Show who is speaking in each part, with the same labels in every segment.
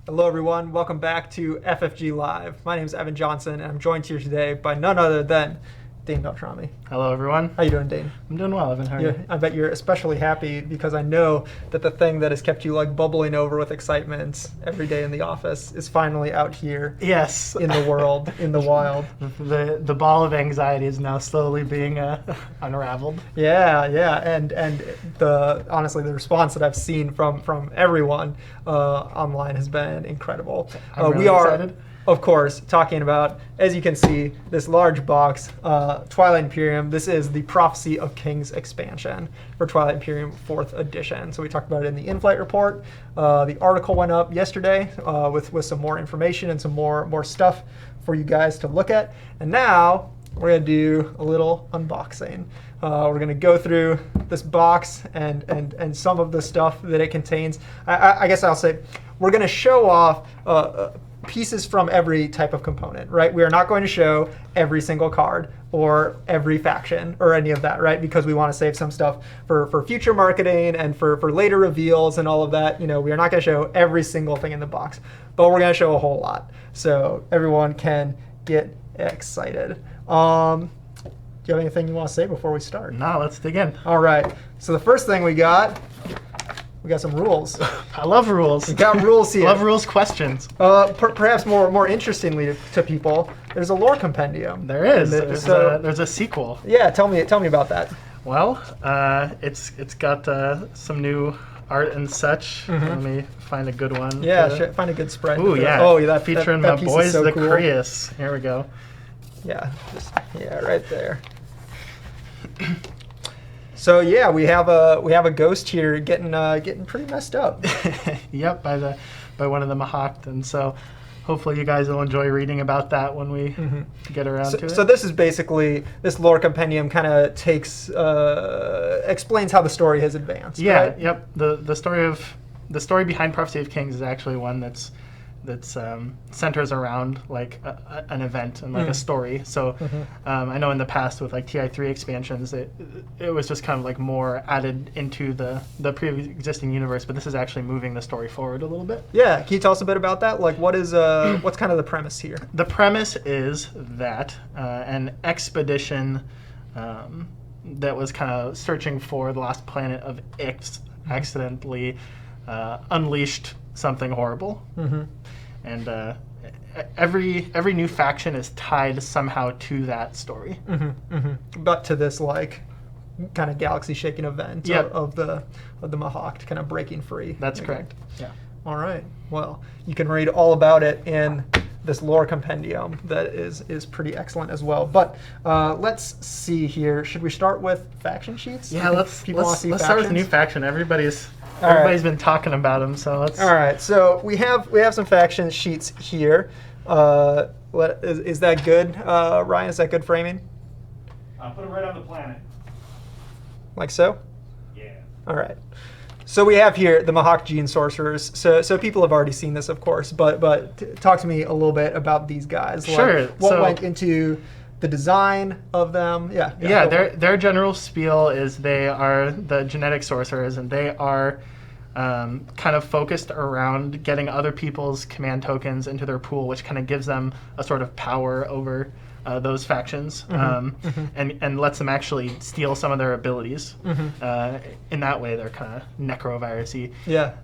Speaker 1: Hello, everyone. Welcome back to FFG Live. My name is Evan Johnson, and I'm joined here today by none other than Dane Beltrami.
Speaker 2: Hello, everyone.
Speaker 1: How you doing, Dane?
Speaker 2: I'm doing well, Evan. How are you?
Speaker 1: I bet you're especially happy because I know that the thing that has kept you like bubbling over with excitement every day in the office is finally out here.
Speaker 2: Yes.
Speaker 1: In the world, in the wild.
Speaker 2: The ball of anxiety is now slowly being unraveled.
Speaker 1: Yeah, and honestly the response that I've seen from everyone online has been incredible.
Speaker 2: I'm really
Speaker 1: we are
Speaker 2: excited.
Speaker 1: Of course, talking about, as you can see, this large box, Twilight Imperium. This is the Prophecy of Kings expansion for Twilight Imperium 4th edition. So we talked about it in the in-flight report. The article went up yesterday with some more information and some more stuff for you guys to look at. And now we're going to do a little unboxing. We're going to go through this box and some of the stuff that it contains. I guess I'll say we're going to show off pieces from every type of component, right? We are not going to show every single card or every faction or any of that, right? Because we want to save some stuff for future marketing and for later reveals and all of that. You know, we are not going to show every single thing in the box, but we're going to show a whole lot so everyone can get excited. Do you have anything you want to say before we start?
Speaker 2: No, let's dig in.
Speaker 1: All right. So the first thing we got some rules.
Speaker 2: I love rules.
Speaker 1: We got rules here.
Speaker 2: I love rules questions.
Speaker 1: Perhaps more interestingly to people, there's a lore compendium.
Speaker 2: There is. There's a sequel.
Speaker 1: Yeah, tell me about that.
Speaker 2: Well, it's got some new art and such.
Speaker 1: Mm-hmm.
Speaker 2: Let me find a good one.
Speaker 1: Yeah, find a good spread.
Speaker 2: Ooh, yeah.
Speaker 1: Oh, that
Speaker 2: featuring
Speaker 1: that
Speaker 2: my
Speaker 1: piece
Speaker 2: boys,
Speaker 1: is so
Speaker 2: the
Speaker 1: cool.
Speaker 2: Crius. Here we go.
Speaker 1: Yeah, right there. So yeah, we have a ghost here getting pretty messed up.
Speaker 2: Yep, by one of the Mahawked, and so hopefully you guys will enjoy reading about that when we get around to it. So
Speaker 1: this is basically, this lore compendium kind of explains how the story has advanced.
Speaker 2: Yeah,
Speaker 1: right?
Speaker 2: Yep. The story behind Prophecy of Kings is actually one that's centers around like an event and like a story. So I know in the past with like TI3 expansions, it was just kind of like more added into the pre-existing universe, but this is actually moving the story forward a little bit.
Speaker 1: Yeah, can you tell us a bit about that? Like what's kind of the premise here?
Speaker 2: The premise is that an expedition that was kind of searching for the lost planet of Ix accidentally unleashed something horrible. And every new faction is tied somehow to that story.
Speaker 1: But to this like kind of galaxy-shaking event of the Mahawked kind of breaking free.
Speaker 2: That's correct. Yeah.
Speaker 1: All right. Well, you can read all about it in this lore compendium that is pretty excellent as well. But let's see here. Should we start with faction sheets?
Speaker 2: Yeah, let's start with a new faction. Everybody's been talking about them, so let's.
Speaker 1: All right, so we have some faction sheets here. Is that good, Ryan? Is that good framing?
Speaker 3: Put them right on the planet.
Speaker 1: Like so?
Speaker 3: Yeah.
Speaker 1: All right. So we have here the Mahawk Gene Sorcerers. So people have already seen this, of course, but talk to me a little bit about these guys.
Speaker 2: Sure.
Speaker 1: Like, what went into the design of them?
Speaker 2: Yeah. Their general spiel is they are the genetic sorcerers, and they are kind of focused around getting other people's command tokens into their pool, which kind of gives them a sort of power over those factions, and lets them actually steal some of their abilities. In that way, they're kind of necrovirus-y.
Speaker 1: Yeah.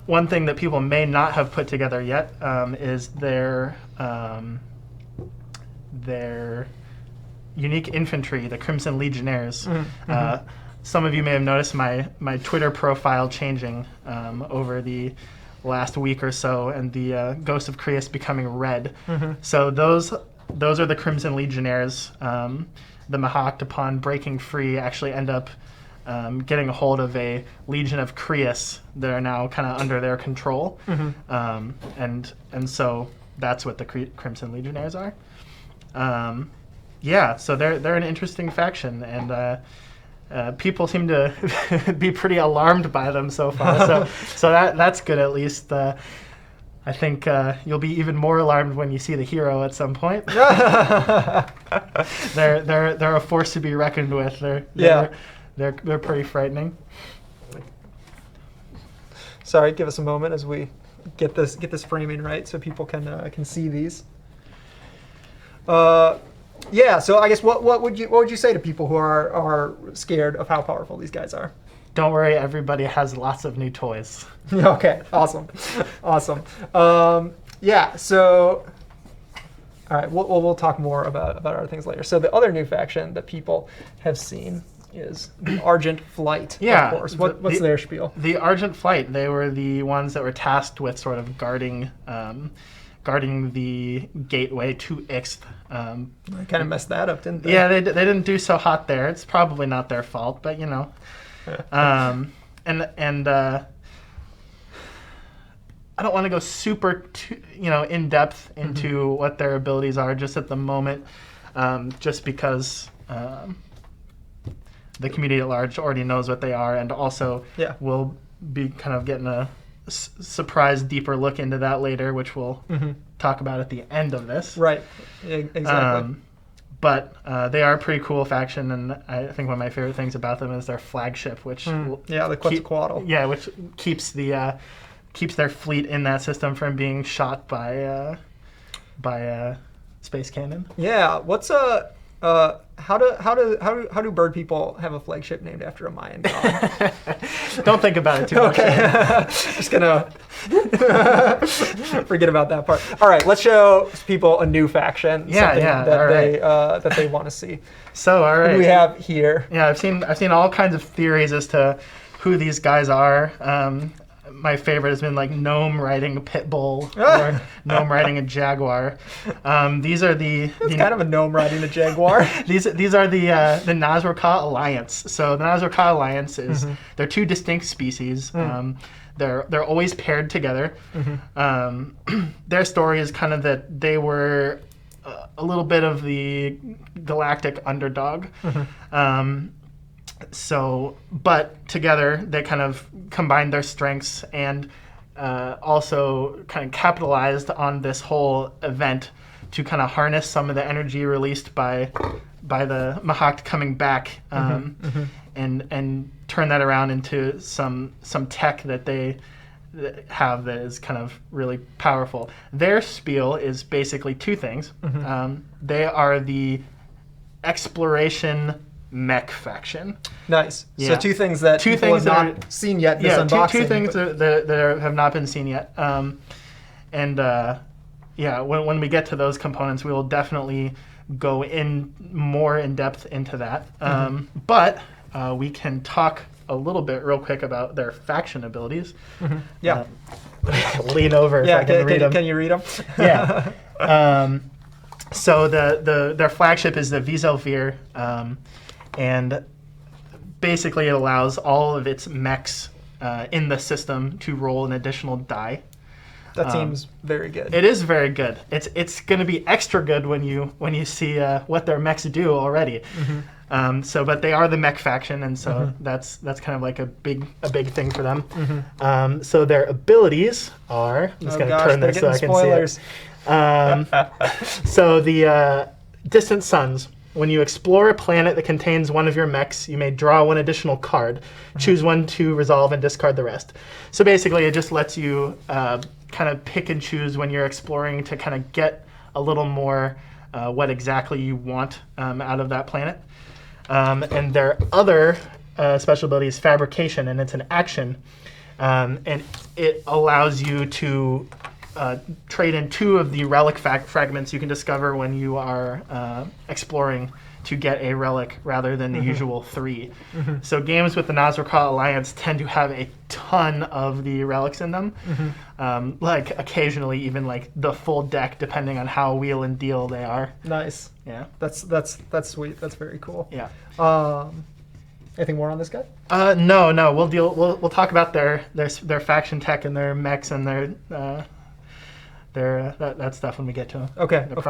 Speaker 2: One thing that people may not have put together yet is their unique infantry, the Crimson Legionnaires. Some of you may have noticed my Twitter profile changing over the last week or so, and the Ghost of Crius becoming red. So those are the Crimson Legionnaires. The Mahawked, upon breaking free, actually end up getting a hold of a legion of Crius that are now kind of under their control. And so that's what the Crimson Legionnaires are. So they're an interesting faction, and people seem to be pretty alarmed by them so far. So that's good at least. I think you'll be even more alarmed when you see the hero at some point. They're a force to be reckoned with. They're pretty frightening.
Speaker 1: Sorry, give us a moment as we get this framing right so people can see these. Yeah. So I guess what would you say to people who are scared of how powerful these guys are?
Speaker 2: Don't worry, everybody has lots of new toys.
Speaker 1: Okay. Awesome. Awesome. Yeah. So. All right, we'll talk more about other things later. So the other new faction that people have seen is the Argent Flight,
Speaker 2: Yeah,
Speaker 1: of course. What's their spiel?
Speaker 2: The Argent Flight, they were the ones that were tasked with sort of guarding the gateway to Ixth.
Speaker 1: I kind of messed that up, didn't they?
Speaker 2: Yeah, they didn't do so hot there. It's probably not their fault, but you know. I don't want to go super, in depth into what their abilities are just at the moment, just because the community at large already knows what they are, and also we'll be kind of getting a surprise, deeper look into that later, which we'll talk about at the end of this.
Speaker 1: Right. Exactly.
Speaker 2: But they are a pretty cool faction, and I think one of my favorite things about them is their flagship, which
Speaker 1: the Quetzalcoatl.
Speaker 2: Yeah, which keeps their fleet in that system from being shot by space cannon.
Speaker 1: Yeah. What's how do bird people have a flagship named after a Mayan god?
Speaker 2: Don't think about it too much.
Speaker 1: Okay. Just gonna forget about that part. All right, let's show people a new faction. That they want to see.
Speaker 2: So all right,
Speaker 1: what do we have here?
Speaker 2: Yeah, I've seen all kinds of theories as to who these guys are. My favorite has been like gnome riding a pit bull or gnome riding a jaguar. These are it's
Speaker 1: kind of a gnome riding a jaguar.
Speaker 2: These are the Nazraka Alliance. So the Nazraka Alliance is they're two distinct species. They're always paired together. Their story is kind of that they were a little bit of the galactic underdog. But together they kind of combined their strengths and also kind of capitalized on this whole event to kind of harness some of the energy released by the Mahakt coming back and turn that around into some tech that they have that is kind of really powerful. Their spiel is basically two things. They are the exploration mech faction.
Speaker 1: Nice.
Speaker 2: Yeah.
Speaker 1: So two things that people have not seen yet in this unboxing.
Speaker 2: Two things that have not been seen yet. When we get to those components, we will definitely go in more in depth into that. But we can talk a little bit real quick about their faction abilities.
Speaker 1: Yeah.
Speaker 2: Lean over if I can read them.
Speaker 1: Can you read them?
Speaker 2: Yeah. So their flagship is the Wieselveer, and basically it allows all of its mechs in the system to roll an additional die.
Speaker 1: That seems very good.
Speaker 2: It is very good. It's going to be extra good when you see what their mechs do already. But they are the mech faction, and so that's kind of like a big thing for them. So their abilities are. I'm just going to turn this so I can
Speaker 1: spoilers.
Speaker 2: see it. So the distant suns. When you explore a planet that contains one of your mechs, you may draw one additional card. Choose one to resolve and discard the rest. So basically, it just lets you kind of pick and choose when you're exploring to kind of get a little more what exactly you want out of that planet. And their other special ability is fabrication, and it's an action. And it allows you to trade in two of the relic fragments you can discover when you are exploring to get a relic rather than the usual three. So games with the Nazraka Alliance tend to have a ton of the relics in them, like occasionally even like the full deck depending on how wheel and deal they are.
Speaker 1: Nice.
Speaker 2: Yeah.
Speaker 1: That's sweet. That's very cool.
Speaker 2: Yeah.
Speaker 1: Anything more on this guy?
Speaker 2: No. We'll talk about their faction tech and their mechs and their that stuff when we get to them.
Speaker 1: Okay, of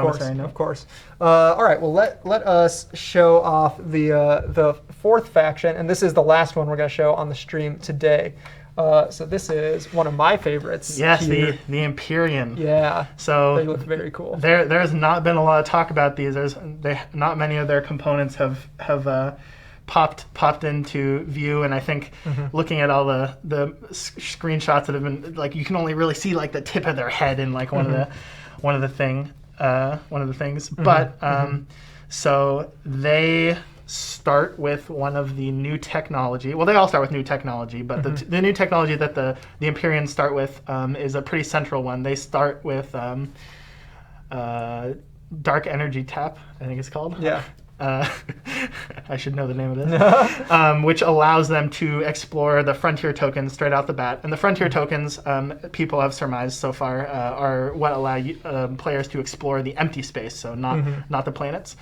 Speaker 1: course. All right, well let us show off the fourth faction, and this is the last one we're going to show on the stream today. So this is one of my favorites.
Speaker 2: Yes,
Speaker 1: here.
Speaker 2: the Imperium.
Speaker 1: Yeah.
Speaker 2: So
Speaker 1: they look very cool.
Speaker 2: There's not been a lot of talk about these. Not many of their components have popped into view, and I think looking at all the screenshots that have been like, you can only really see like the tip of their head in like one of the things. But so they start with one of the new technology. Well, they all start with new technology, but the new technology that the Empyreans start with is a pretty central one. They start with dark energy tap, I think it's called.
Speaker 1: Yeah.
Speaker 2: I should know the name of this. Which allows them to explore the frontier tokens straight out the bat. And the frontier tokens, people have surmised so far, are what allow players to explore the empty space, so not the planets.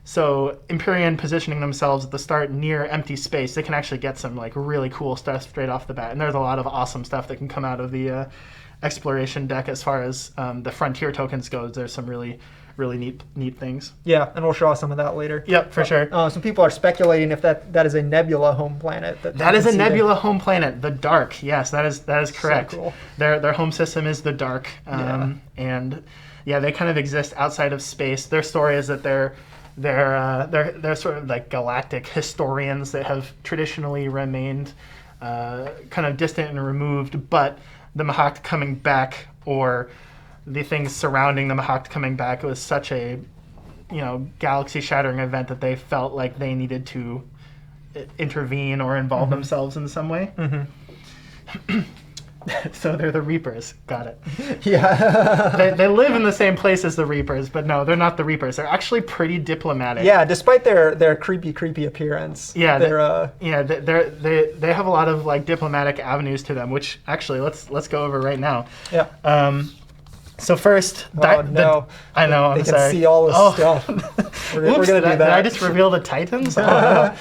Speaker 2: So Empyrean positioning themselves at the start near empty space, they can actually get some like really cool stuff straight off the bat. And there's a lot of awesome stuff that can come out of the exploration deck as far as the frontier tokens goes. There's some really neat things.
Speaker 1: Yeah, and we'll show us some of that later.
Speaker 2: Yep, for sure.
Speaker 1: Some people are speculating if that is a nebula home planet.
Speaker 2: That is a nebula home planet, the Dark. Yes, that is correct.
Speaker 1: So cool.
Speaker 2: Their home system is the Dark, and yeah, they kind of exist outside of space. Their story is that they're sort of like galactic historians that have traditionally remained kind of distant and removed, but the Mahact coming back, or the things surrounding the Mahact coming back, it was such a galaxy-shattering event that they felt like they needed to intervene or involve themselves in some way. So they're the Reapers. Got it.
Speaker 1: Yeah.
Speaker 2: they live in the same place as the Reapers, but no, they're not the Reapers. They're actually pretty diplomatic.
Speaker 1: Yeah, despite their creepy appearance.
Speaker 2: Yeah,
Speaker 1: they're
Speaker 2: they have a lot of like diplomatic avenues to them, which actually let's go over right now.
Speaker 1: Yeah.
Speaker 2: So first,
Speaker 1: I know.
Speaker 2: I'm
Speaker 1: They can
Speaker 2: sorry.
Speaker 1: see all this stuff. We're
Speaker 2: Oops,
Speaker 1: gonna do
Speaker 2: did
Speaker 1: that.
Speaker 2: I just reveal the Titans? Oh,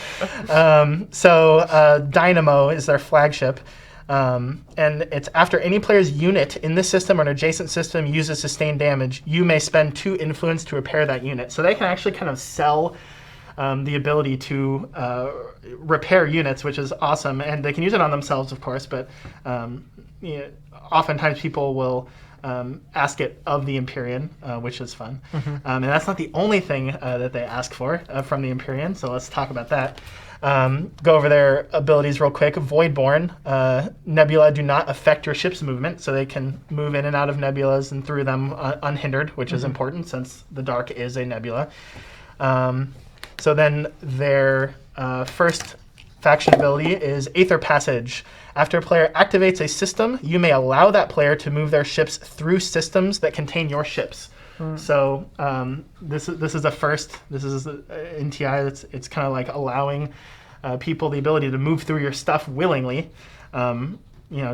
Speaker 2: no. So Dynamo is their flagship. And it's after any player's unit in this system or an adjacent system uses sustained damage, you may spend 2 influence to repair that unit. So they can actually kind of sell the ability to repair units, which is awesome. And they can use it on themselves, of course, but oftentimes people will ask it of the Empyrean, which is fun. And that's not the only thing that they ask for from the Empyrean, so let's talk about that. Go over their abilities real quick. Voidborn. Nebula do not affect your ship's movement, so they can move in and out of nebulas and through them unhindered, which is important since the Dark is a nebula. So then their first faction ability is Aether Passage. After a player activates a system, you may allow that player to move their ships through systems that contain your ships. So this is a first. This is in TI. It's kind of like allowing people the ability to move through your stuff willingly.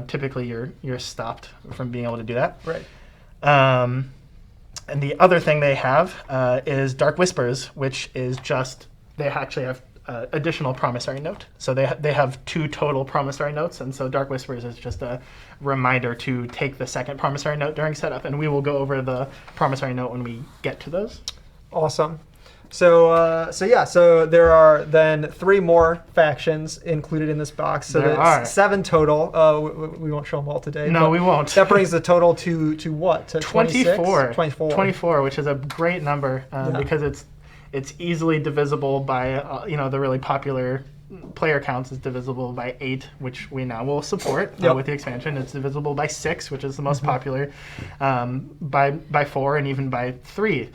Speaker 2: Typically you're stopped from being able to do that.
Speaker 1: Right.
Speaker 2: And the other thing they have is Dark Whispers, which is just they actually have additional promissory note. So they have 2 total promissory notes, and so Dark Whispers is just a reminder to take the second promissory note during setup, and we will go over the promissory note when we get to those.
Speaker 1: Awesome. So there are then 3 more factions included in this box. So
Speaker 2: There
Speaker 1: there's
Speaker 2: are.
Speaker 1: 7 total. We won't show them all today.
Speaker 2: No,
Speaker 1: but
Speaker 2: we won't.
Speaker 1: That brings the total to what? To
Speaker 2: 24.
Speaker 1: 26?
Speaker 2: 24, which is a great number because it's easily divisible by the really popular player counts is divisible by 8, which we now will support with the expansion. It's divisible by 6, which is the most popular, by 4, and even by 3.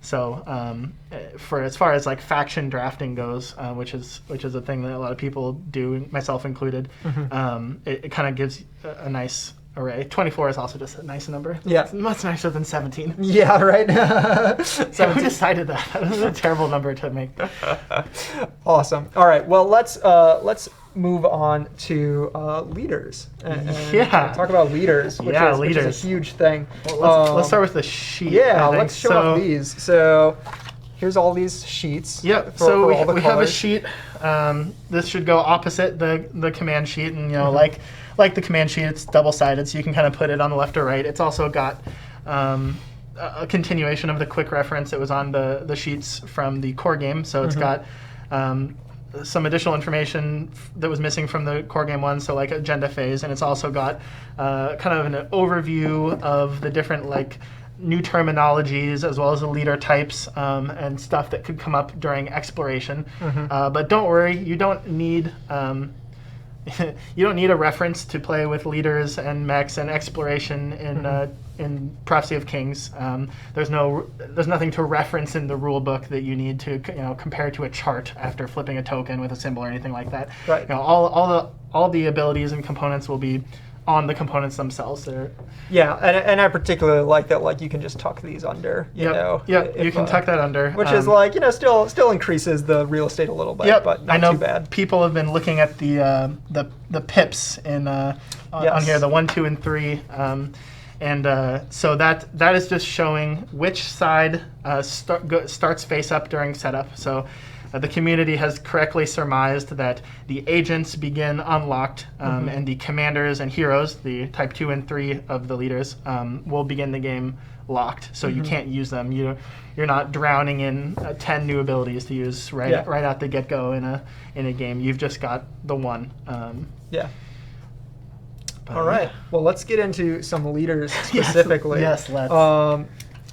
Speaker 2: So for as far as like faction drafting goes, which is a thing that a lot of people do, myself included, it kind of gives a nice array. 24 is also just a nice number.
Speaker 1: Yeah.
Speaker 2: It's much nicer than 17.
Speaker 1: Yeah, right.
Speaker 2: So who decided that? That was a terrible number to make.
Speaker 1: Awesome. All right. Well, let's move on to leaders. And talk about leaders, which is a huge thing.
Speaker 2: Well, let's start with the sheet.
Speaker 1: Yeah, let's show off these. So here's all these sheets.
Speaker 2: Yep.
Speaker 1: For
Speaker 2: We
Speaker 1: all the
Speaker 2: have a
Speaker 1: colors.
Speaker 2: sheet. This should go opposite the command sheet, and like the command sheet, it's double-sided, so you can kind of put it on the left or right. It's also got a continuation of the quick reference that was on the sheets from the core game. So it's got some additional information that was missing from the core game one, so like agenda phase, and it's also got kind of an overview of the different like new terminologies as well as the leader types and stuff that could come up during exploration. But don't worry, you don't need you don't need a reference to play with leaders and mechs and exploration in Prophecy of Kings. There's nothing to reference in the rule book that you need to compare to a chart after flipping a token with a symbol or anything like that.
Speaker 1: Right.
Speaker 2: All the abilities and components will be on the components themselves.
Speaker 1: Yeah, and I particularly like that. Like you can just tuck these under. You
Speaker 2: can tuck that under,
Speaker 1: which is like still increases the real estate a little bit, but not too bad.
Speaker 2: People have been looking at the pips in on here, the 1, 2, and 3. So that is just showing which side starts face up during setup. So the community has correctly surmised that the agents begin unlocked, and the commanders and heroes, the type 2 and 3 of the leaders, will begin the game locked. So you can't use them. You're not drowning in 10 new abilities to use right out the get-go in a game. You've just got the one.
Speaker 1: All right. Well, let's get into some leaders specifically.
Speaker 2: Yes, let's.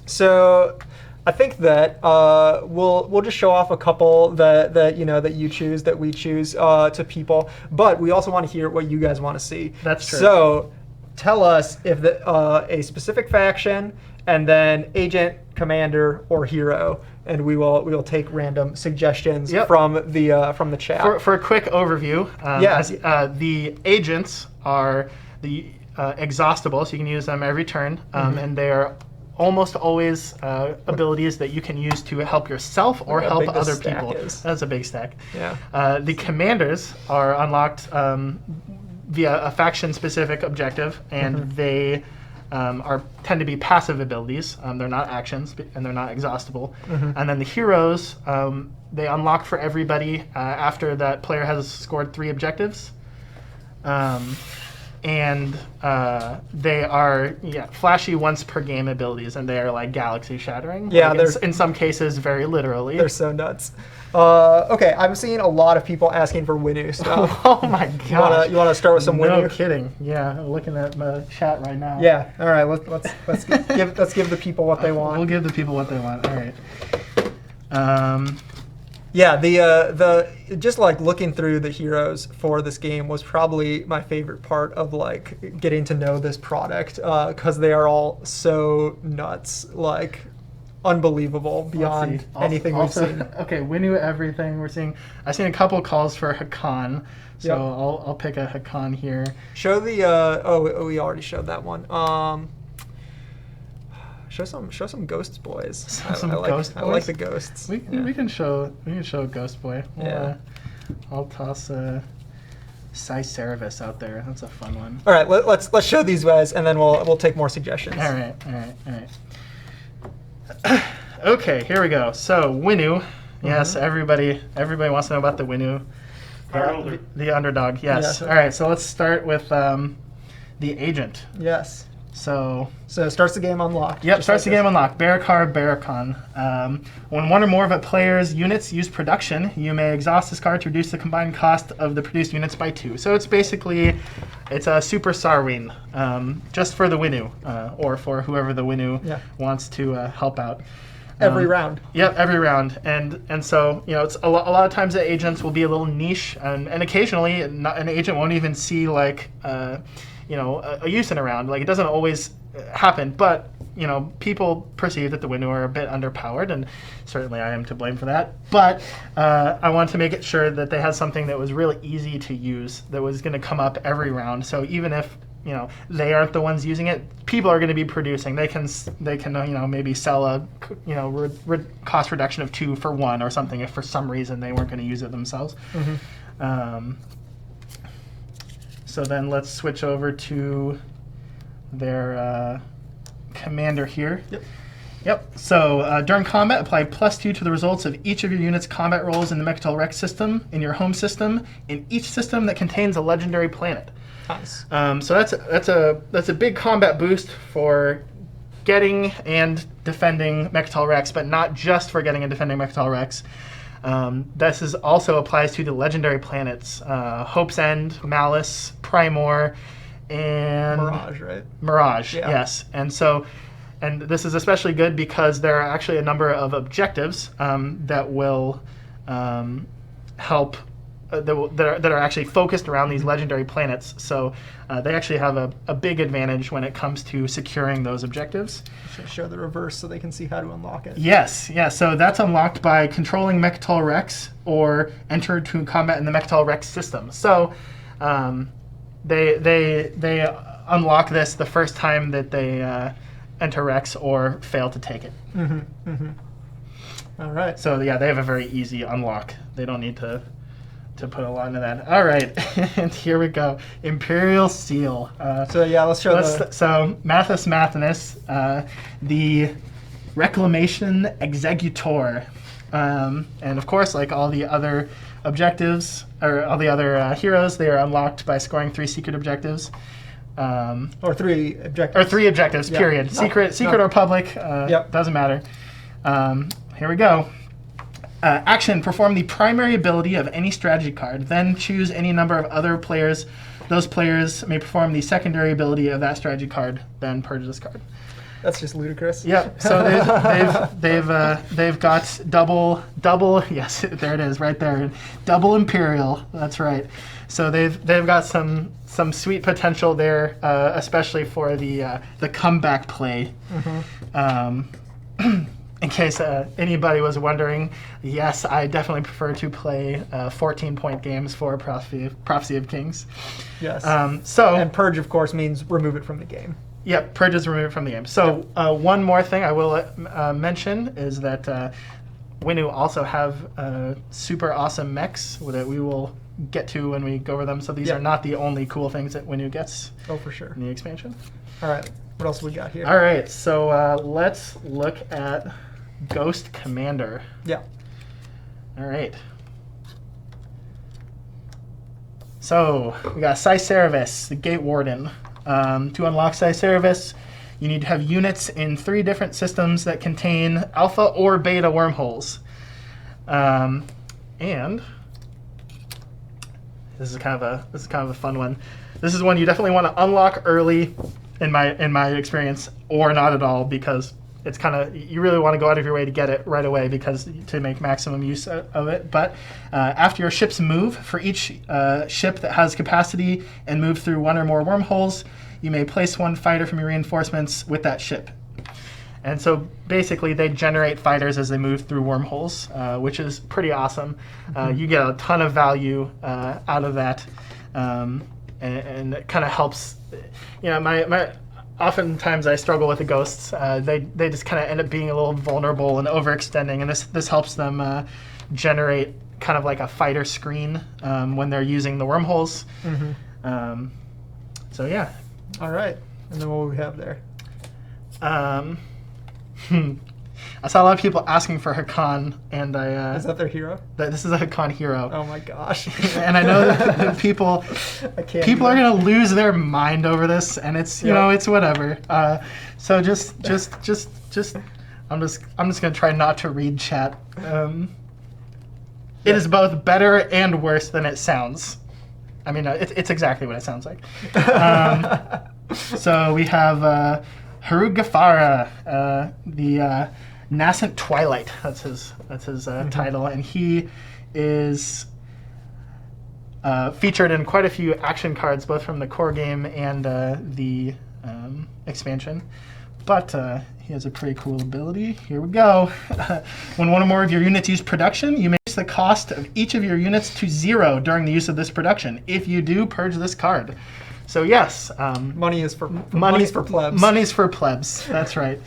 Speaker 1: So I think that we'll just show off a couple that you choose, that we choose to people, but we also want to hear what you guys want to see.
Speaker 2: That's true.
Speaker 1: So tell us if a specific faction, and then agent, commander, or hero, and we will take random suggestions from the chat.
Speaker 2: For a quick overview, the agents are the exhaustible, so you can use them every turn, and they are almost always abilities that you can use to help yourself or help other people. That's a big stack.
Speaker 1: Yeah.
Speaker 2: The commanders are unlocked via a faction-specific objective, and they tend to be passive abilities. They're not actions, and they're not exhaustible. And then the heroes, they unlock for everybody after that player has scored 3 objectives. And they are flashy once per game abilities, and they are like galaxy shattering.
Speaker 1: Yeah,
Speaker 2: like in some cases very literally.
Speaker 1: They're so nuts. Okay, I'm seeing a lot of people asking for Winu stuff.
Speaker 2: Oh my god!
Speaker 1: You want to start with some Winu?
Speaker 2: No kidding. Yeah, I'm looking at my chat right now.
Speaker 1: Yeah. All right. Let's give the people what they want.
Speaker 2: We'll give the people what they want. All right.
Speaker 1: Yeah, the just like looking through the heroes for this game was probably my favorite part of like getting to know this product, because they are all so nuts, like unbelievable beyond anything we've seen.
Speaker 2: Okay, Winu everything we're seeing. I've seen a couple calls for Hakan, so I'll pick a Hakan here.
Speaker 1: Show the we already showed that one. Show some ghosts, boys. I like the ghosts.
Speaker 2: We can show Ghost Boy. I'll toss Cycervis out there. That's a fun one.
Speaker 1: All right, let's show these guys, and then we'll take more suggestions.
Speaker 2: All right. Okay, here we go. So Winu, yes, everybody wants to know about the Winu, the underdog. Yes. All right, so let's start with the agent.
Speaker 1: Yes.
Speaker 2: So
Speaker 1: it starts the game unlocked.
Speaker 2: Yep, starts the game unlocked. Barakon. When one or more of a player's units use production, you may exhaust this card to reduce the combined cost of the produced units by 2. So it's a Super Sarween, just for the Winu, or for whoever the Winu wants to help out.
Speaker 1: Every round.
Speaker 2: Yep, every round. And so, it's a lot of times the agents will be a little niche, and occasionally an agent won't even see like a use in a round. Like, it doesn't always happen, but people perceive that the Winu are a bit underpowered, and certainly I am to blame for that. But I wanted to make it sure that they had something that was really easy to use, that was going to come up every round. So even if they aren't the ones using it, people are going to be producing. They can maybe sell a cost reduction of 2 for 1 or something if for some reason they weren't going to use it themselves. So then let's switch over to their commander here. Yep. So during combat, apply +2 to the results of each of your unit's combat rolls in the Mechatol Rex system, in your home system, in each system that contains a legendary planet.
Speaker 1: Nice.
Speaker 2: So that's a big combat boost for getting and defending Mechatol Rex, but not just for getting and defending Mechatol Rex. This also applies to the legendary planets, Hope's End, Malice, Primor, and
Speaker 1: Mirage, right?
Speaker 2: Mirage, yes. And so and this is especially good because there are actually a number of objectives that will help. That are actually focused around these legendary planets. So they actually have a big advantage when it comes to securing those objectives.
Speaker 1: Show the reverse so they can see how to unlock it.
Speaker 2: Yes, yeah. So that's unlocked by controlling Mechatol Rex or enter to combat in the Mechatol Rex system. So they unlock this the first time that they enter Rex or fail to take it.
Speaker 1: All right.
Speaker 2: So yeah, they have a very easy unlock. They don't need to put a lot into that. All right, and here we go. Imperial Seal.
Speaker 1: So yeah, let's show
Speaker 2: So Mathis Mathinus, the Reclamation Executor. And of course, like all the other objectives, or all the other heroes, they are unlocked by scoring 3 secret objectives.
Speaker 1: Or 3 objectives.
Speaker 2: Or 3 objectives, period. Secret or public, doesn't matter. Here we go. Action, perform the primary ability of any strategy card, then choose any number of other players. Those players may perform the secondary ability of that strategy card, then purge this card.
Speaker 1: That's just ludicrous.
Speaker 2: Yep. So they've got double. Yes, there it is, right there. Double Imperial. That's right. So they've got some sweet potential there, especially for the comeback play. In case anybody was wondering, yes, I definitely prefer to play 14-point games for Prophecy of Kings.
Speaker 1: Yes.
Speaker 2: And
Speaker 1: purge, of course, means remove it from the game.
Speaker 2: Yep, purge is removed from the game. So one more thing I will mention is that Winu also have super awesome mechs that we will get to when we go over them. So these are not the only cool things that Winu gets.
Speaker 1: Oh, for sure.
Speaker 2: In the expansion.
Speaker 1: All right. What else we got here?
Speaker 2: All right. So let's look at Ghost Commander.
Speaker 1: Yeah.
Speaker 2: All right. So we got Cycervis, the Gate Warden. To unlock Cycervis, you need to have units in 3 different systems that contain alpha or beta wormholes. And this is kind of a fun one. This is one you definitely want to unlock early, in my experience, or not at all, because it's you really want to go out of your way to get it right away to make maximum use of it. But after your ships move, for each ship that has capacity and move through 1 or more wormholes, you may place 1 fighter from your reinforcements with that ship. And so basically they generate fighters as they move through wormholes, which is pretty awesome. You get a ton of value out of that, and it kind of helps. My oftentimes I struggle with the ghosts. They just kind of end up being a little vulnerable and overextending, and this helps them generate kind of like a fighter screen when they're using the wormholes. So yeah.
Speaker 1: All right. And then what do we have there?
Speaker 2: I saw a lot of people asking for Hakan, and
Speaker 1: is that their hero?
Speaker 2: This is a Hakan hero.
Speaker 1: Oh my gosh!
Speaker 2: And I know that people are gonna lose their mind over this, and it's it's whatever. So just I'm just gonna try not to read chat. It is both better and worse than it sounds. I mean, it's exactly what it sounds like. So we have Harug Gafara, the Nascent Twilight. That's his title, and he is featured in quite a few action cards, both from the core game and the expansion. But he has a pretty cool ability. Here we go. When 1 or more of your units use production, you may reduce the cost of each of your units to 0 during the use of this production. If you do, purge this card. So yes,
Speaker 1: money's for plebs.
Speaker 2: Money's for plebs. That's right.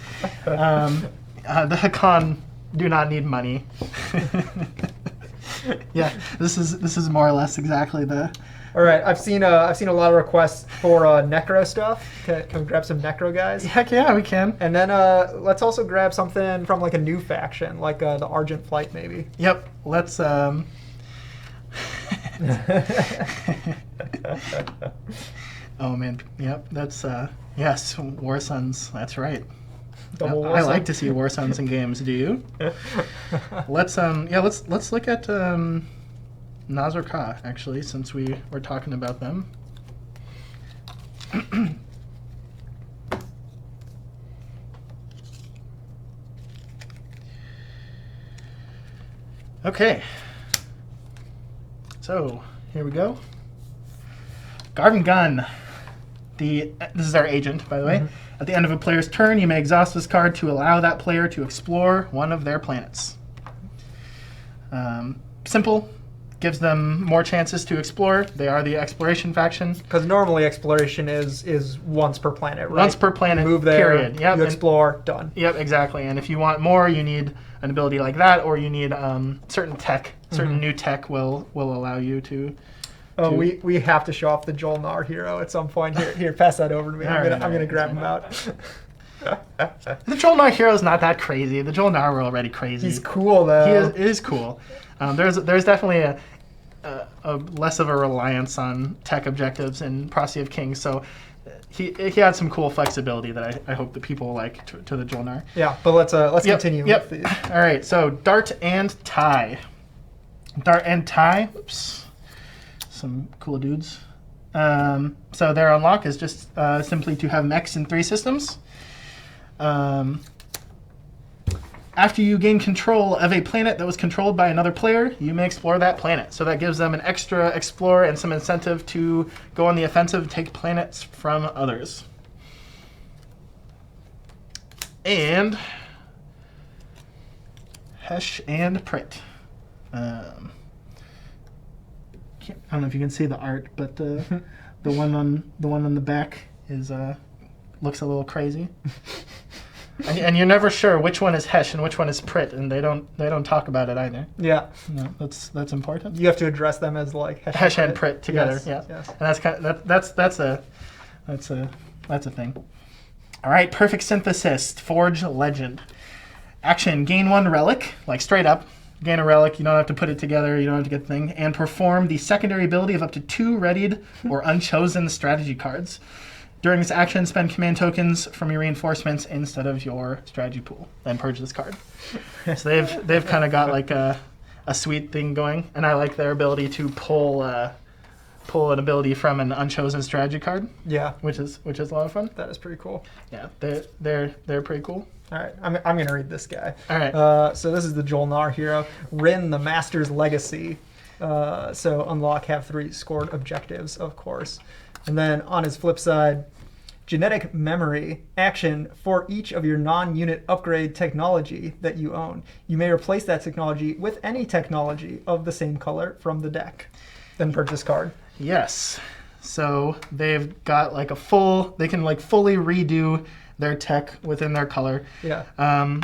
Speaker 2: The Hakan do not need money. Yeah, this is more or less exactly the.
Speaker 1: All right, I've seen a lot of requests for Necro stuff. Can we grab some Necro guys?
Speaker 2: Heck yeah, we can.
Speaker 1: And then let's also grab something from like a new faction, like the Argent Flight maybe.
Speaker 2: Yep. Let's. Oh man, yep. That's yes, War Sons. That's right. I like to see War Sons in games. Do you? Let's look at Nazar Ka, actually, since we were talking about them. Okay. So here we go. Garden Gun. This is our agent, by the way. At the end of a player's turn, you may exhaust this card to allow that player to explore one of their planets. Simple. Gives them more chances to explore. They are the exploration faction.
Speaker 1: Because normally exploration is once per planet, right?
Speaker 2: Once per planet,
Speaker 1: Move there,
Speaker 2: period. Yep.
Speaker 1: you explore, done.
Speaker 2: Yep, exactly. And if you want more, you need an ability like that, or you need certain tech. Certain new tech will allow you to...
Speaker 1: Oh, we have to show off the Jolnar hero at some point. Here, pass that over to me. I'm gonna grab him out.
Speaker 2: The Jolnar hero is not that crazy. The Jolnar were already crazy.
Speaker 1: He's cool though.
Speaker 2: He is cool. There's definitely a less of a reliance on tech objectives in Prophecy of Kings, so he had some cool flexibility that I hope that people will like to the Jolnar.
Speaker 1: Yeah, but let's continue.
Speaker 2: Yep.
Speaker 1: With the...
Speaker 2: All right. So Dart and Tie. Dart and Tie. Oops. Some cool dudes. So their unlock is just simply to have mechs in 3 systems. After you gain control of a planet that was controlled by another player, you may explore that planet. So that gives them an extra explore and some incentive to go on the offensive, take planets from others. And Hesh and Prit. I don't know if you can see the art, but the one on the back is looks a little crazy. And you're never sure which one is Hesh and which one is Prit, and they don't talk about it either.
Speaker 1: Yeah,
Speaker 2: No, that's important.
Speaker 1: you have to address them as like
Speaker 2: Hesh and Prit together.
Speaker 1: Yes,
Speaker 2: Yeah,
Speaker 1: yes.
Speaker 2: and that's kind of, that's a thing. All right, Perfect Synthesis, Forge Legend. Action: gain 1 relic, like straight up. Gain a relic. You don't have to put it together. You don't have to get the thing, and perform the secondary ability of up to 2 readied or unchosen strategy cards. During this action, spend command tokens from your reinforcements instead of your strategy pool. Then purge this card. So they've kind of got like a sweet thing going, and I like their ability to pull an ability from an unchosen strategy card,
Speaker 1: Yeah,
Speaker 2: which is a lot of fun.
Speaker 1: that is pretty cool.
Speaker 2: Yeah, they're pretty cool.
Speaker 1: All right, I'm gonna read this guy.
Speaker 2: All right.
Speaker 1: So this is the Jolnar hero, Rin, the Master's Legacy. So unlock, have 3 scored objectives, of course. And then on his flip side, Genetic Memory. Action: for each of your non-unit upgrade technology that you own, you may replace that technology with any technology of the same color from the deck. Then purchase card.
Speaker 2: Yes. So they've got like they can like fully redo their tech within their color.
Speaker 1: Yeah.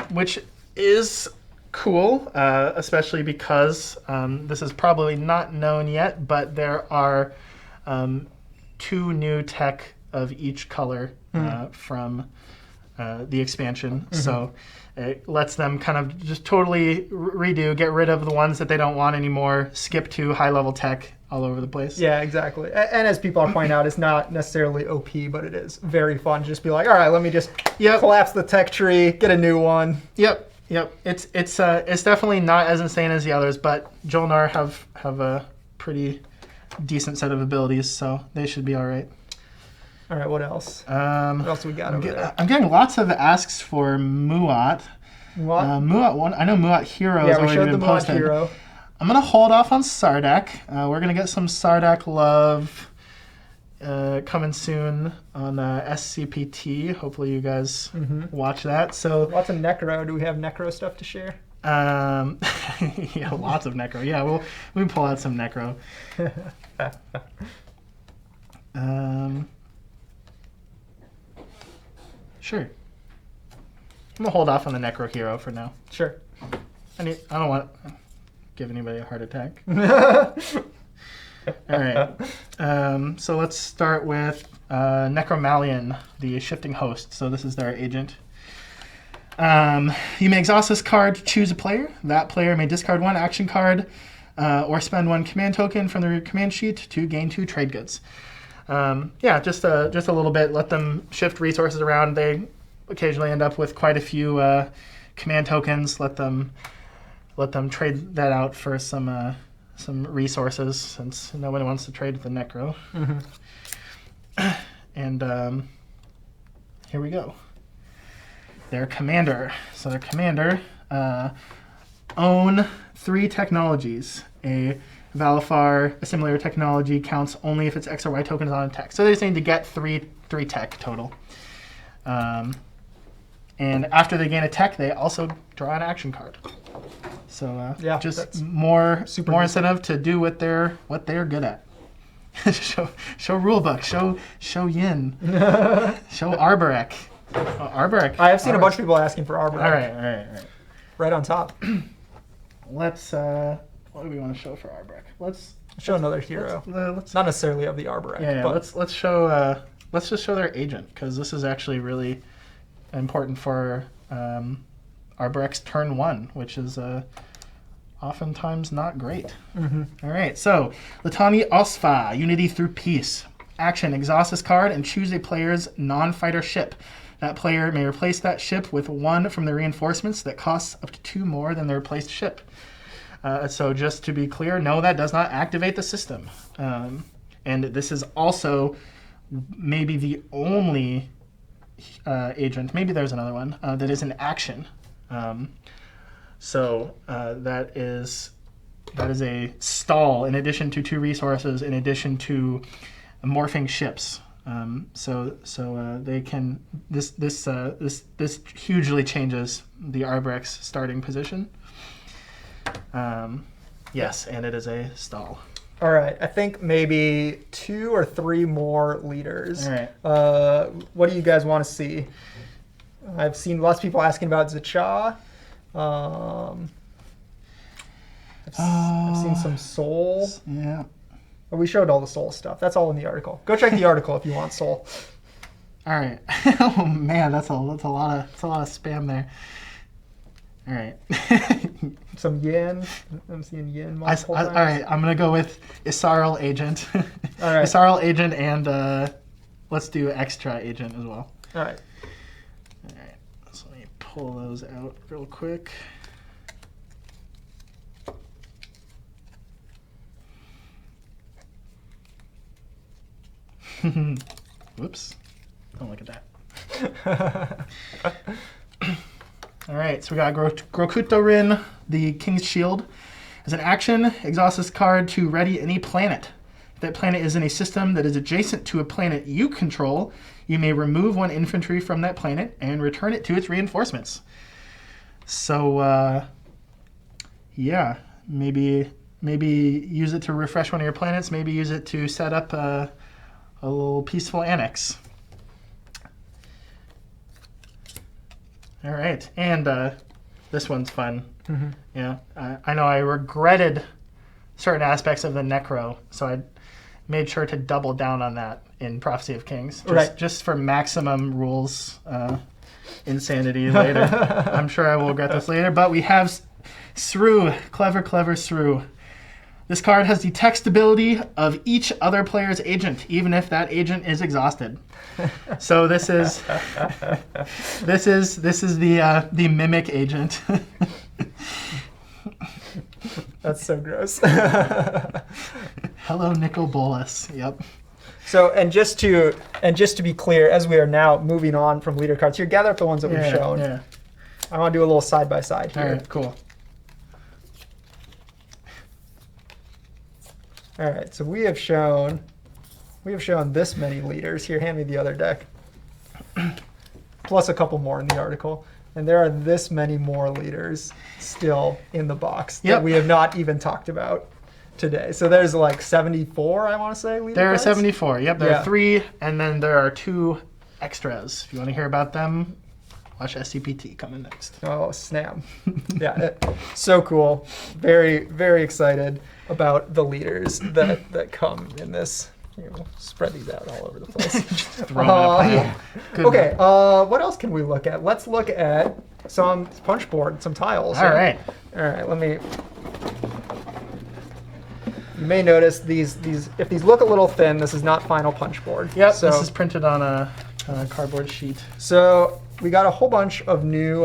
Speaker 2: Which is cool, especially because this is probably not known yet, but there are 2 new tech of each color from the expansion. So it lets them kind of just totally redo, get rid of the ones that they don't want anymore, skip to high-level tech all over the place.
Speaker 1: Yeah, exactly. And as people are pointing out, it's not necessarily OP, but it is very fun to just be like, all right, let me just collapse the tech tree, get a new one.
Speaker 2: Yep. It's definitely not as insane as the others, but Jolnar have a pretty decent set of abilities, so they should be all right.
Speaker 1: All right, what else? What else we got over there?
Speaker 2: I'm getting lots of asks for Muat.
Speaker 1: What?
Speaker 2: Muat one. I know Muat Hero has
Speaker 1: Yeah, we
Speaker 2: already
Speaker 1: showed the
Speaker 2: been
Speaker 1: Mod
Speaker 2: posted.
Speaker 1: hero.
Speaker 2: I'm gonna hold off on Sardak. We're gonna get some Sardak love coming soon on SCPT. Hopefully you guys watch that. So
Speaker 1: Lots of Necro. Do we have Necro stuff to share?
Speaker 2: yeah, lots of Necro. Yeah, we can pull out some Necro. Sure. I'm gonna hold off on the Necro Hero for now.
Speaker 1: Sure.
Speaker 2: I don't want to give anybody a heart attack. All right. So let's start with Necromalion, the shifting host. So this is their agent. You may exhaust this card to choose a player. That player may discard 1 action card or spend 1 command token from their command sheet to gain 2 trade goods. Yeah, just a little bit. Let them shift resources around. They occasionally end up with quite a few command tokens. Let them trade that out for some resources, since nobody wants to trade with the Necro. And here we go. Their commander. So their commander own 3 technologies. A Valifar assimilator technology counts only if its X or Y token is on attack. So they just need to get three tech total. And after they gain a tech, they also draw an action card. So
Speaker 1: Yeah,
Speaker 2: just more
Speaker 1: super
Speaker 2: incentive to do what they're good at. show rulebook. Show Yin. Show Arborek. Arborek.
Speaker 1: I have seen a bunch of people asking for Arbor.
Speaker 2: All right.
Speaker 1: Right on top.
Speaker 2: Let's. What do we want to show for Arborek? Let's
Speaker 1: Show another hero.
Speaker 2: let's
Speaker 1: Not necessarily of the Arborek.
Speaker 2: yeah.
Speaker 1: But
Speaker 2: Let's show. Let's just show their agent, because this is actually really important for Arborek's turn 1, which is oftentimes not great. All right, so Latani Osfa, Unity through Peace. Action, exhaust this card and choose a player's non-fighter ship. That player may replace that ship with 1 from the reinforcements that costs up to 2 more than the replaced ship. So just to be clear, no, that does not activate the system. And this is also maybe the only agent, maybe there's another one, that is an action. So that is a stall in addition to 2 resources, in addition to morphing ships. So they can this hugely changes the Arborek's starting position. Yes, and it is a stall.
Speaker 1: all right, I think maybe 2 or 3 more leaders.
Speaker 2: All right.
Speaker 1: What do you guys want to see? I've seen lots of people asking about Zacha. I've seen some Soul.
Speaker 2: Yeah.
Speaker 1: We showed all the Soul stuff. That's all in the article. Go check the article if you want Soul.
Speaker 2: All right. Oh man, that's a lot of spam there. All right.
Speaker 1: Some Yin. I'm seeing Yin
Speaker 2: All
Speaker 1: multiple times.
Speaker 2: right. I'm gonna go with Isarl Agent.
Speaker 1: All right.
Speaker 2: Isarl Agent, and let's do Extra Agent as well.
Speaker 1: All right.
Speaker 2: All right. So let me pull those out real quick. Whoops. Don't look at that. All right, so we got Grokuto Rin, the King's Shield. As an action, exhaust this card to ready any planet. If that planet is in a system that is adjacent to a planet you control, you may remove 1 infantry from that planet and return it to its reinforcements. So, yeah, maybe use it to refresh one of your planets. Maybe use it to set up a little peaceful annex. All right, and this one's fun. Yeah, I know I regretted certain aspects of the Necro, so I made sure to double down on that in Prophecy of Kings, just for maximum rules insanity later. I'm sure I will regret this later, but we have Sru, clever Sru. This card has the text ability of each other player's agent, even if that agent is exhausted. So this is the mimic agent.
Speaker 1: That's so gross.
Speaker 2: Hello, Nicol Bolas. Yep.
Speaker 1: So, and just to be clear, as we are now moving on from leader cards here, gather up the ones that we've shown.
Speaker 2: Yeah.
Speaker 1: I want to do a little side by side here.
Speaker 2: All right. Cool.
Speaker 1: All right, so we have shown this many leaders. Here, hand me the other deck. Plus a couple more in the article. And there are this many more leaders still in the box that we have not even talked about today. So there's like 74, I want to say, leader
Speaker 2: There
Speaker 1: cards?
Speaker 2: are 74. Yep, there are 3, and then there are 2 extras. If you want to hear about them, watch SCPT coming next.
Speaker 1: Oh, snap. Yeah, so cool. Very, very excited about the leaders that come in this. Here, we'll spread these out all over the place.
Speaker 2: Throw them in a pile.
Speaker 1: Yeah.
Speaker 2: Good
Speaker 1: Okay, what else can we look at? Let's look at some punch board, some tiles.
Speaker 2: All right.
Speaker 1: All right, let me... You may notice these if these look a little thin, this is not final punch board.
Speaker 2: Yep,
Speaker 1: so,
Speaker 2: this is printed on a cardboard sheet.
Speaker 1: So we got a whole bunch of new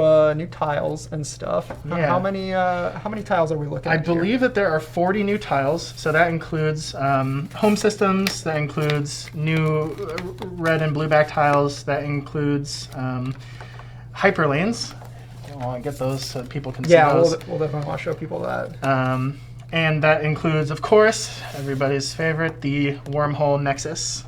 Speaker 1: tiles and stuff.
Speaker 2: Yeah.
Speaker 1: How many tiles are we looking
Speaker 2: I
Speaker 1: at here?
Speaker 2: believe that there are 40 new tiles, so that includes home systems, that includes new red and blue back tiles, that includes hyperlanes, I want to get those so people can see
Speaker 1: Yeah,
Speaker 2: those.
Speaker 1: we'll definitely want to show people that.
Speaker 2: And that includes, of course, everybody's favorite, the Wormhole Nexus.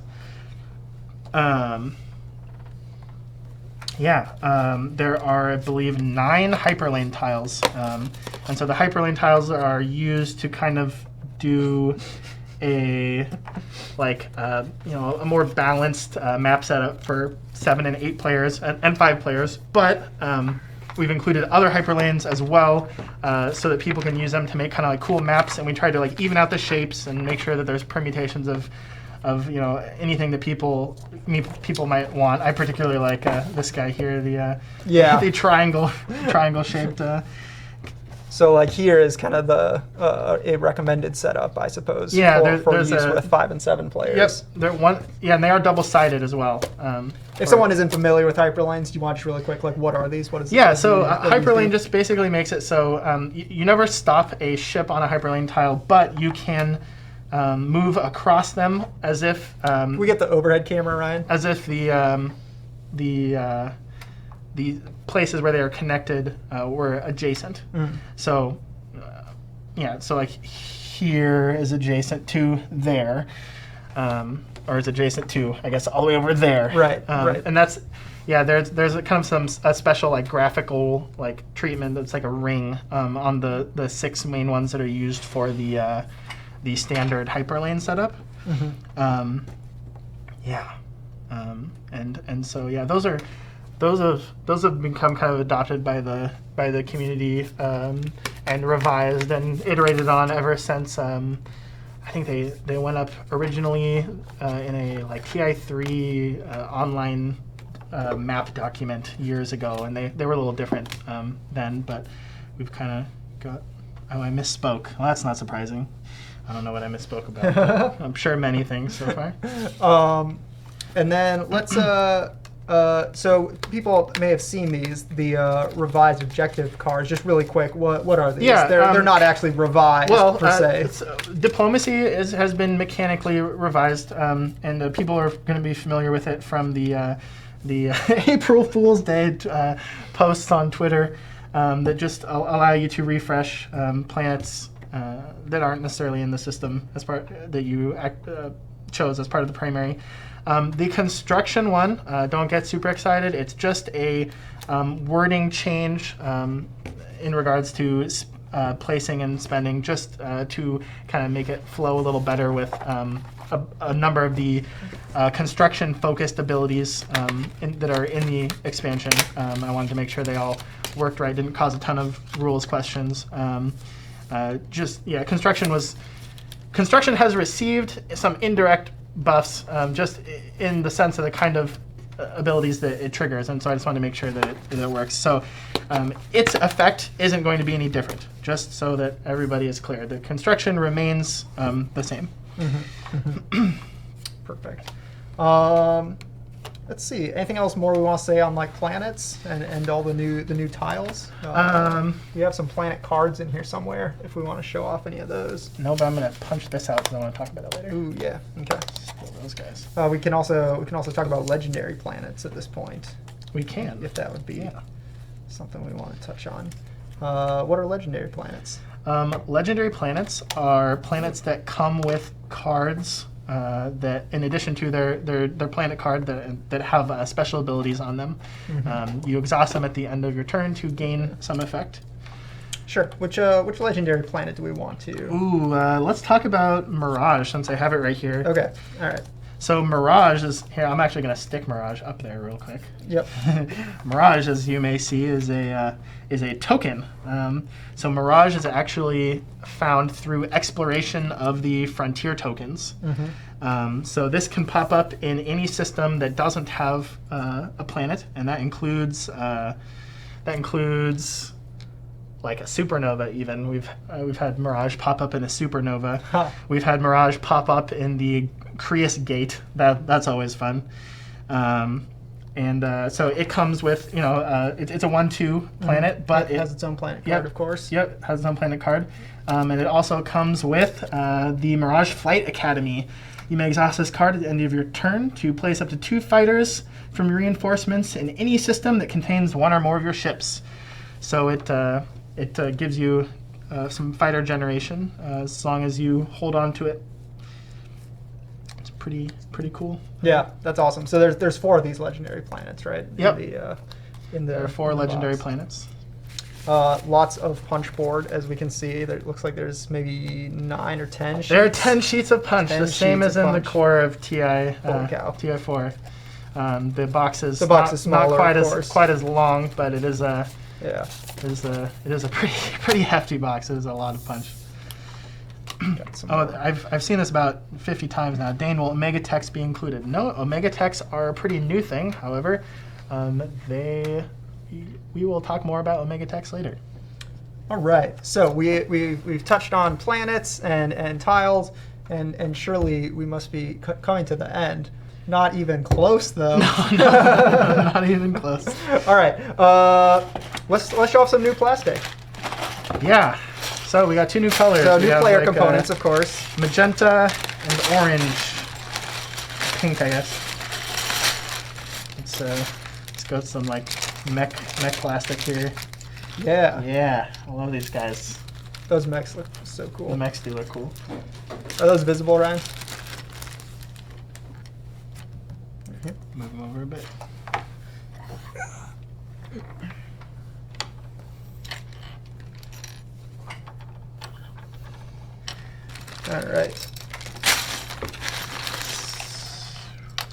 Speaker 2: There are, I believe, 9 hyperlane tiles. And so the hyperlane tiles are used to kind of do a more balanced map setup for 7 and 8 players and 5 players. But we've included other hyperlanes as well, so that people can use them to make kind of like cool maps. And we try to like even out the shapes and make sure that there's permutations of anything that people might want. I particularly like this guy here, the triangle shaped.
Speaker 1: So like here is kind of the a recommended setup, I suppose.
Speaker 2: Yeah,
Speaker 1: for
Speaker 2: there's
Speaker 1: use with 5 and 7 players.
Speaker 2: Yep, and they are double-sided as well.
Speaker 1: If someone isn't familiar with hyperlanes, do you want to really quick, like what are these? What is?
Speaker 2: Yeah, so hyperlane just basically makes it so you never stop a ship on a hyperlane tile, but you can move across them as if
Speaker 1: we get the overhead camera, Ryan.
Speaker 2: As if the places where they are connected were adjacent. So so like here is adjacent to there, or is adjacent to, I guess, all the way over there.
Speaker 1: Right. Right.
Speaker 2: And that's there's a kind of a special like graphical like treatment that's like a ring on the 6 main ones that are used for the standard hyperlane setup. And so those have become kind of adopted by the community and revised and iterated on ever since. I think they went up originally in a like TI3 online map document years ago, and they were a little different then, but we've kind of got. Oh, I misspoke. Well, that's not surprising. I don't know what I misspoke about. But I'm sure many things so far.
Speaker 1: And then let's so people may have seen the revised objective cards. Just really quick, what are these?
Speaker 2: Yeah,
Speaker 1: they're not actually revised per se.
Speaker 2: Diplomacy has been mechanically revised, and people are going to be familiar with it from the April Fool's Day posts on Twitter that just allow you to refresh planets that aren't necessarily in the system as part that you chose as part of the primary. The construction one, don't get super excited. It's just a wording change in regards to placing and spending, just to kind of make it flow a little better with a number of the construction-focused abilities that are in the expansion. I wanted to make sure they all worked right, didn't cause a ton of rules questions. Construction has received some indirect buffs, just in the sense of the kind of abilities that it triggers, and so I just wanted to make sure that it works. So its effect isn't going to be any different, just so that everybody is clear. The construction remains the same.
Speaker 1: Perfect. Let's see. Anything else more we want to say on like planets and all the new tiles? We have some planet cards in here somewhere if we want to show off any of those.
Speaker 2: No, but I'm gonna punch this out because I want to talk about that later.
Speaker 1: Ooh, yeah. Okay.
Speaker 2: Steal those guys.
Speaker 1: We can also talk about legendary planets at this point.
Speaker 2: We can,
Speaker 1: if that would be something we want to touch on. What are legendary planets?
Speaker 2: Legendary planets are planets that come with cards that, in addition to their planet card, that have special abilities on them. You exhaust them at the end of your turn to gain some effect.
Speaker 1: Sure. Which legendary planet do we want to?
Speaker 2: Ooh, let's talk about Mirage, since I have it right here.
Speaker 1: Okay. All right.
Speaker 2: So Mirage is here. I'm actually going to stick Mirage up there real quick.
Speaker 1: Yep.
Speaker 2: Mirage, as you may see, is a token. So Mirage is actually found through exploration of the frontier tokens. So this can pop up in any system that doesn't have a planet, and that includes like a supernova. Even we've had Mirage pop up in a supernova.
Speaker 1: Huh.
Speaker 2: We've had Mirage pop up in the Creus Gate. That's always fun. So it comes with, it's a 1/2 planet, but
Speaker 1: it has its own planet card, of course.
Speaker 2: Yep, it has its own planet card. And it also comes with the Mirage Flight Academy. You may exhaust this card at the end of your turn to place up to 2 fighters from your reinforcements in any system that contains 1 or more of your ships. So it gives you some fighter generation as long as you hold on to it. It's pretty cool.
Speaker 1: Yeah, that's awesome. So there's 4 of these legendary planets, right?
Speaker 2: Yep.
Speaker 1: There
Speaker 2: are 4 legendary planets.
Speaker 1: Lots of punch board, as we can see. There, it looks like there's maybe 9 or 10 sheets.
Speaker 2: There are 10 sheets of punch,
Speaker 1: 10
Speaker 2: the same
Speaker 1: sheets
Speaker 2: as
Speaker 1: of
Speaker 2: in the
Speaker 1: punch.
Speaker 2: core of TI.
Speaker 1: Holy cow.
Speaker 2: TI4. The box is
Speaker 1: is smaller,
Speaker 2: not quite
Speaker 1: of
Speaker 2: as
Speaker 1: course.
Speaker 2: quite as long, but it is a
Speaker 1: Yeah.
Speaker 2: it is a pretty hefty box. It is a lot of punch.
Speaker 1: Got some
Speaker 2: Oh,
Speaker 1: more.
Speaker 2: I've seen this about 50 times now. Dane, will Omega Techs be included? No, Omega Techs are a pretty new thing. However, we will talk more about Omega Techs later.
Speaker 1: All right. So we've touched on planets and tiles, and surely we must be coming to the end. Not even close, though.
Speaker 2: No, not even close.
Speaker 1: All right. Let's show off some new plastic.
Speaker 2: Yeah. So we got 2 new colors.
Speaker 1: So
Speaker 2: We
Speaker 1: new
Speaker 2: have,
Speaker 1: player
Speaker 2: like,
Speaker 1: components, of course.
Speaker 2: magenta and orange. Pink, I guess. Let's go with some like mech plastic here.
Speaker 1: Yeah.
Speaker 2: Yeah, I love these guys.
Speaker 1: Those mechs look so cool.
Speaker 2: The mechs do look cool.
Speaker 1: Are those visible, Ryan?
Speaker 2: Move them over a bit.
Speaker 1: All right.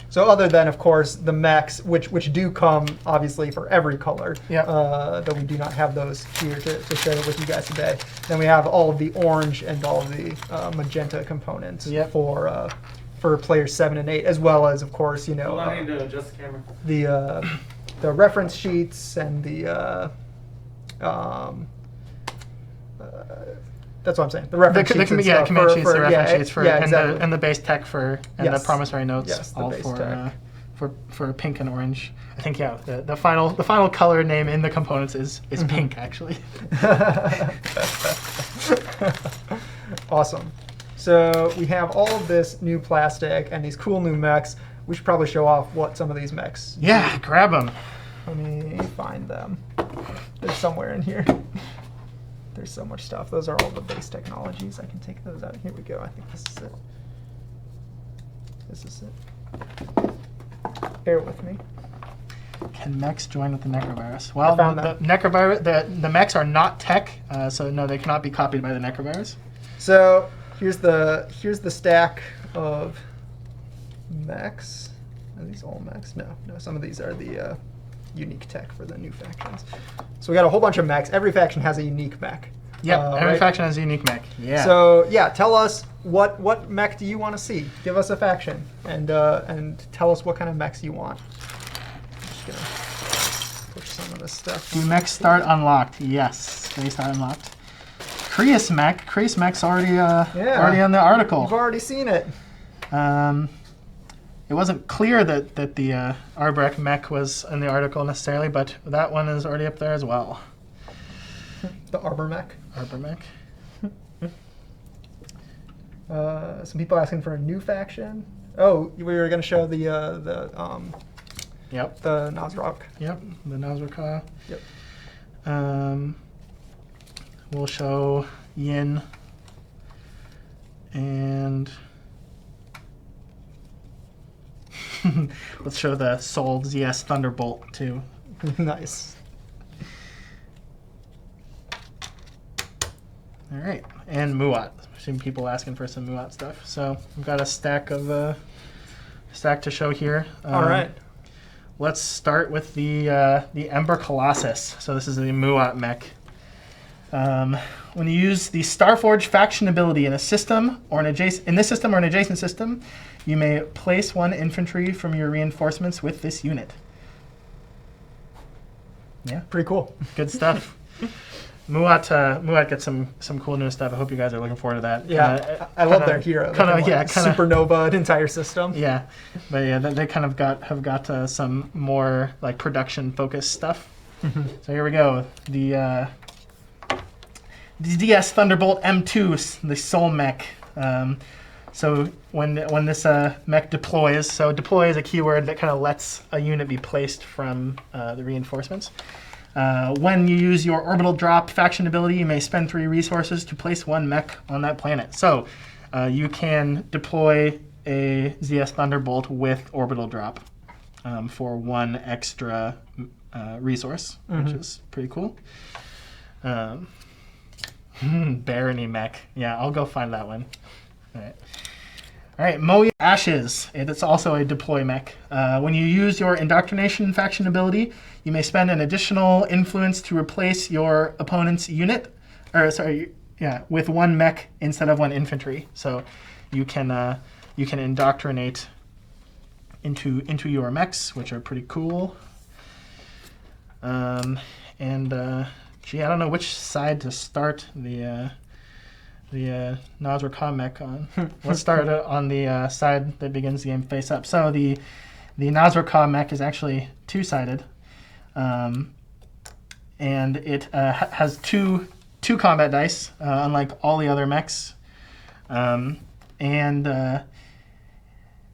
Speaker 1: So other than, of course, the mechs, which do come, obviously, for every color,
Speaker 2: Yep.
Speaker 1: though we do not have those here to share with you guys today. Then we have all of the orange and all of the magenta components
Speaker 2: Yep.
Speaker 1: for players 7 and 8, as well as, of course,
Speaker 3: Hold on, I need to adjust the camera.
Speaker 1: the reference sheets and that's what I'm saying. The reference sheets and stuff
Speaker 2: command sheets, the reference sheets for,
Speaker 1: exactly.
Speaker 2: and the base tech for, and
Speaker 1: Yes.
Speaker 2: the promissory notes,
Speaker 1: Yes, the
Speaker 2: all
Speaker 1: base
Speaker 2: for
Speaker 1: tech.
Speaker 2: for pink and orange. I think the final color name in the components is pink actually.
Speaker 1: Awesome. So we have all of this new plastic and these cool new mechs. We should probably show off what some of these mechs.
Speaker 2: Yeah, grab them.
Speaker 1: Let me find them. They're somewhere in here. There's so much stuff. Those are all the base technologies. I can take those out. Here we go. I think this is it. This is it. Bear with me.
Speaker 2: Can mechs join with the necrovirus? Well,
Speaker 1: found
Speaker 2: the
Speaker 1: that.
Speaker 2: necrovirus, the mechs are not tech, so no, they cannot be copied by the necrovirus.
Speaker 1: So here's the stack of mechs. Are these all mechs? No. Some of these are the unique tech for the new factions. So we got a whole bunch of mechs. Every faction has a unique mech.
Speaker 2: Yep, every
Speaker 1: right?
Speaker 2: faction has a unique mech. Yeah.
Speaker 1: So yeah, tell us what mech do you want to see? Give us a faction and tell us what kind of mechs you want. I'm just gonna push some of this stuff.
Speaker 2: Do mechs start unlocked? Yes, they start unlocked. Krius mech's already already on the article.
Speaker 1: You've already seen it.
Speaker 2: It wasn't clear that the Arbrek mech was in the article necessarily, but that one is already up there as well.
Speaker 1: The Arbor mech.
Speaker 2: Arbor mech.
Speaker 1: Some people asking for a new faction. Oh, we were going to show the
Speaker 2: Yep.
Speaker 1: Nosrock.
Speaker 2: Yep. The Nazraka.
Speaker 1: Yep.
Speaker 2: We'll show Yin and let's show the Soul ZS Thunderbolt too.
Speaker 1: Nice.
Speaker 2: All right, and Muat. I've seen people asking for some Muat stuff, so I've got a stack to show here.
Speaker 1: All right.
Speaker 2: Let's start with the Ember Colossus. So this is the Muat mech. When you use the Starforge faction ability in a system or an adjacent system, you may place 1 infantry from your reinforcements with this unit. Yeah,
Speaker 1: Pretty cool.
Speaker 2: good stuff. Muat gets some cool new stuff. I hope you guys are looking forward to that.
Speaker 1: Yeah, I love their hero. Supernova an entire system.
Speaker 2: Yeah, but yeah, they kind of have got some more like production focused stuff. So here we go. The DS Thunderbolt M2, the Soul mech. So when this mech deploys, so deploy is a keyword that kind of lets a unit be placed from the reinforcements. When you use your orbital drop faction ability, you may spend 3 resources to place 1 mech on that planet. So you can deploy a ZS Thunderbolt with orbital drop for 1 extra resource, which is pretty cool. Barony mech. Yeah, I'll go find that one. All right, Moya Ashes. It's also a deploy mech. When you use your Indoctrination faction ability, you may spend an additional influence to replace your opponent's unit, with 1 mech instead of 1 infantry. So you can indoctrinate into your mechs, which are pretty cool. Gee, I don't know which side to start the Nazra mech on. Let's start on the side that begins the game face up. So the Nazra mech is actually 2-sided, and it has two combat dice, unlike all the other mechs.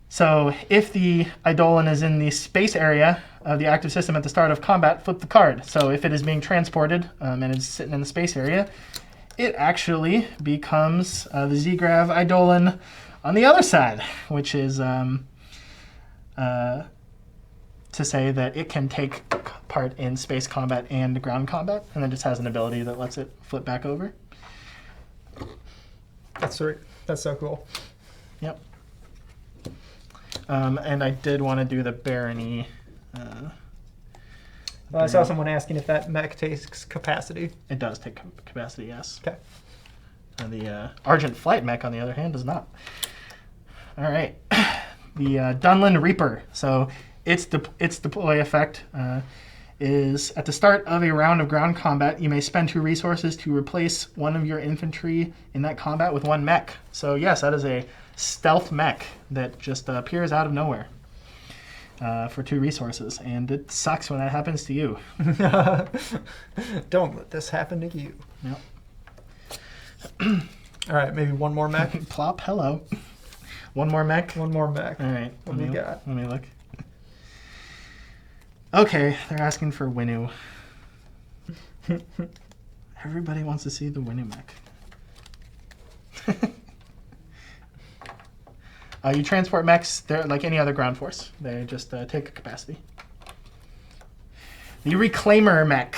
Speaker 2: So if the Eidolon is in the space area of the active system at the start of combat, flip the card. So if it is being transported and it's sitting in the space area, it actually becomes the Z-Grav Eidolon on the other side, which is to say that it can take part in space combat and ground combat, and then just has an ability that lets it flip back over.
Speaker 1: That's so cool.
Speaker 2: Yep. And I did want to do the Barony.
Speaker 1: I saw someone asking if that mech takes capacity.
Speaker 2: It does take capacity, yes.
Speaker 1: Okay.
Speaker 2: And the Argent Flight mech, on the other hand, does not. All right. The Dunlin Reaper. So its deploy effect is at the start of a round of ground combat, you may spend 2 resources to replace 1 of your infantry in that combat with 1 mech. So yes, that is a stealth mech that just appears out of nowhere for 2 resources, and it sucks when that happens to you.
Speaker 1: Don't let this happen to you.
Speaker 2: Yep.
Speaker 1: All right, maybe 1 more mech.
Speaker 2: Plop, hello. 1 more mech?
Speaker 1: 1 more mech.
Speaker 2: All right.
Speaker 1: What do we got?
Speaker 2: Let me look. Okay, they're asking for Winnu. Everybody wants to see the Winnu mech. You transport mechs, they're like any other ground force. They just take a capacity. The Reclaimer mech.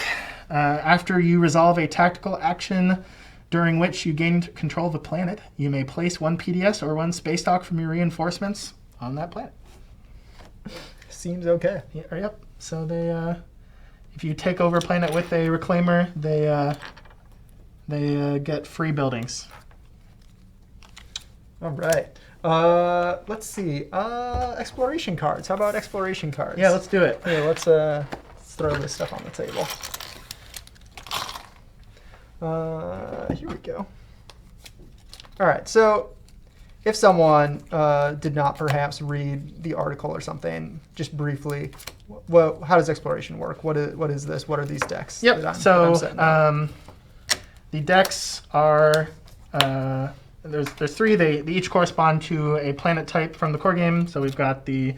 Speaker 2: After you resolve a tactical action during which you gained control of a planet, you may place 1 PDS or 1 space dock from your reinforcements on that planet.
Speaker 1: Seems okay.
Speaker 2: Yeah, yep. So they, if you take over a planet with a Reclaimer, they get free buildings.
Speaker 1: All right. Let's see. Exploration cards. How about exploration cards?
Speaker 2: Yeah, let's do it.
Speaker 1: Here, let's throw this stuff on the table. Here we go. All right. So, if someone did not perhaps read the article or something, just briefly, how does exploration work? What is this? What are these decks?
Speaker 2: Yep.
Speaker 1: that
Speaker 2: So
Speaker 1: I'm setting up?
Speaker 2: the decks are. There's 3. They each correspond to a planet type from the core game. So we've got the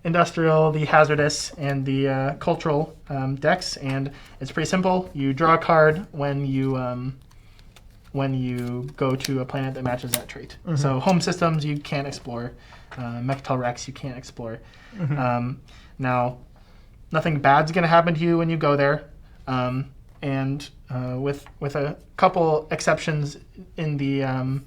Speaker 2: industrial, the hazardous, and the cultural decks. And it's pretty simple. You draw a card when you go to a planet that matches that trait. Mm-hmm. So home systems you can't explore. Mechtel Rex you can't explore. Mm-hmm. Now, nothing bad's going to happen to you when you go there. And with a couple exceptions in the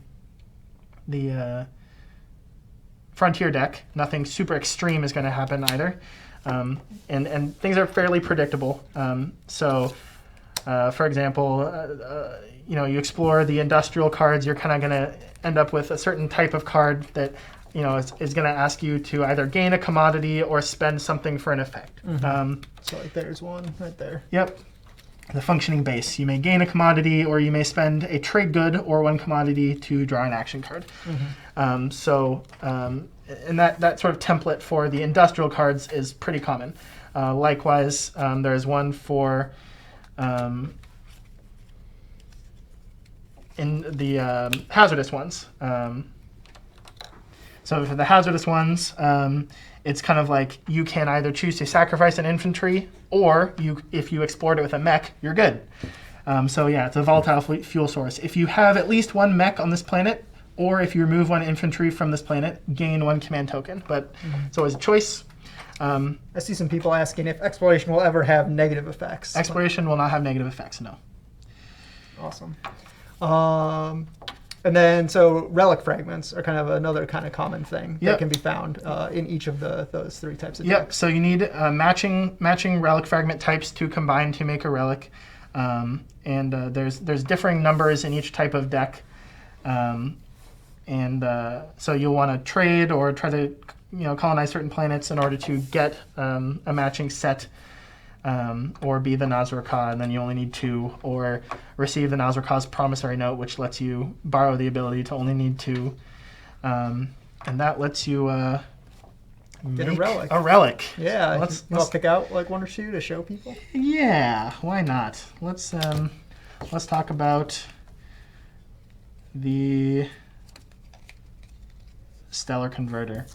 Speaker 2: Frontier deck, nothing super extreme is going to happen either, and things are fairly predictable. For example, you explore the industrial cards, you're kind of going to end up with a certain type of card that is going to ask you to either gain a commodity or spend something for an effect.
Speaker 1: Mm-hmm. So like there's one right there.
Speaker 2: Yep. The functioning base. You may gain a commodity, or you may spend a trade good or 1 commodity to draw an action card. Mm-hmm. And that sort of template for the industrial cards is pretty common. Likewise, there's one for in the hazardous ones. So for the hazardous ones, it's kind of like you can either choose to sacrifice an infantry, or if you explored it with a mech, you're good. So yeah, it's a volatile fuel source. If you have at least one mech on this planet, or if you remove one infantry from this planet, gain one command token. But it's always a choice.
Speaker 1: I see some people asking if exploration will ever have negative effects.
Speaker 2: Exploration will not have negative effects, no.
Speaker 1: Awesome. And then, so relic fragments are kind of another kind of common thing that can be found in each of those 3 types of decks.
Speaker 2: So you need matching relic fragment types to combine to make a relic. There's differing numbers in each type of deck. So you'll want to trade or try to colonize certain planets in order to get a matching set, or be the Nazir-Ka, and then you only need 2, or receive the Nazir-Ka's promissory note, which lets you borrow the ability to only need 2, and that lets you
Speaker 1: get
Speaker 2: make
Speaker 1: a relic. Yeah,
Speaker 2: let's
Speaker 1: pick out like 1 or 2 to show people.
Speaker 2: Yeah, why not? Let's talk about the Stellar Converter.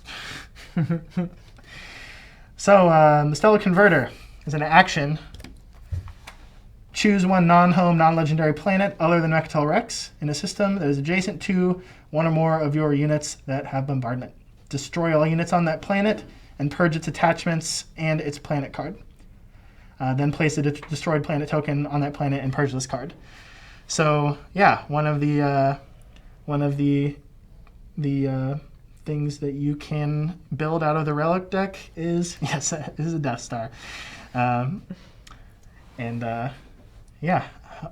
Speaker 2: So the Stellar Converter is an action. Choose 1 non-home, non-legendary planet other than Mechatol Rex in a system that is adjacent to 1 or more of your units that have bombardment. Destroy all units on that planet and purge its attachments and its planet card. Then place a destroyed planet token on that planet and purge this card. So yeah, one of the things that you can build out of the relic deck is a Death Star. Yeah,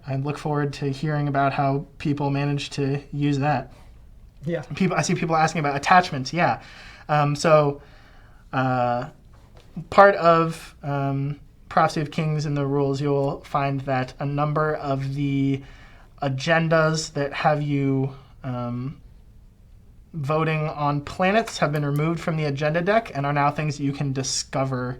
Speaker 2: I look forward to hearing about how people manage to use that.
Speaker 1: Yeah.
Speaker 2: I see people asking about attachments. Yeah. Part of Prophecy of Kings in the rules, you'll find that a number of the agendas that have you voting on planets have been removed from the agenda deck and are now things that you can discover.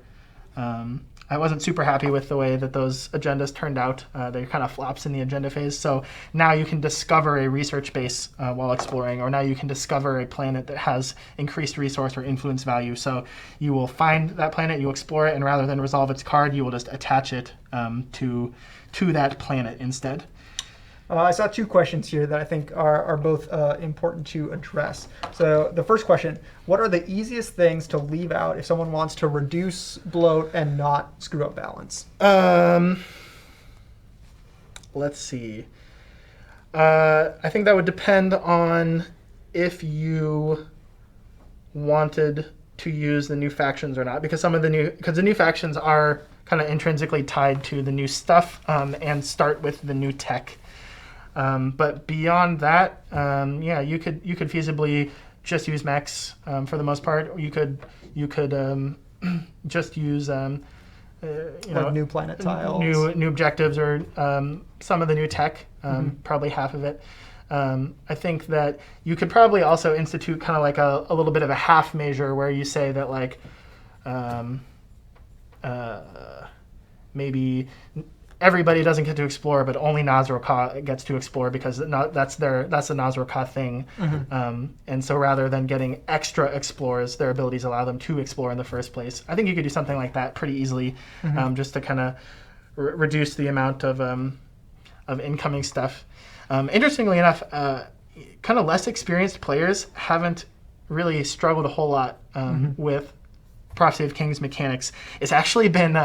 Speaker 2: I wasn't super happy with the way that those agendas turned out. They're kind of flops in the agenda phase. So now you can discover a research base while exploring, or now you can discover a planet that has increased resource or influence value. So you will find that planet, you explore it, and rather than resolve its card, you will just attach it to that planet instead.
Speaker 1: I saw 2 questions here that I think are both important to address. So the first question, what are the easiest things to leave out if someone wants to reduce bloat and not screw up balance?
Speaker 2: Let's see. I think that would depend on if you wanted to use the new factions or not, because the new factions are kind of intrinsically tied to the new stuff and start with the new tech. But beyond that, you could feasibly just use mechs for the most part. You could just use
Speaker 1: like new planet tiles,
Speaker 2: new objectives, or some of the new tech. Probably half of it. I think that you could probably also institute kind of like a little bit of a half measure where you say that like maybe everybody doesn't get to explore, but only Nazir-Ka gets to explore because that's the Nazir-Ka thing. And so rather than getting extra explorers, their abilities allow them to explore in the first place. I think you could do something like that pretty easily, just to kind of reduce the amount of incoming stuff. Interestingly enough, kind of less experienced players haven't really struggled a whole lot with Prophecy of Kings mechanics. It's actually been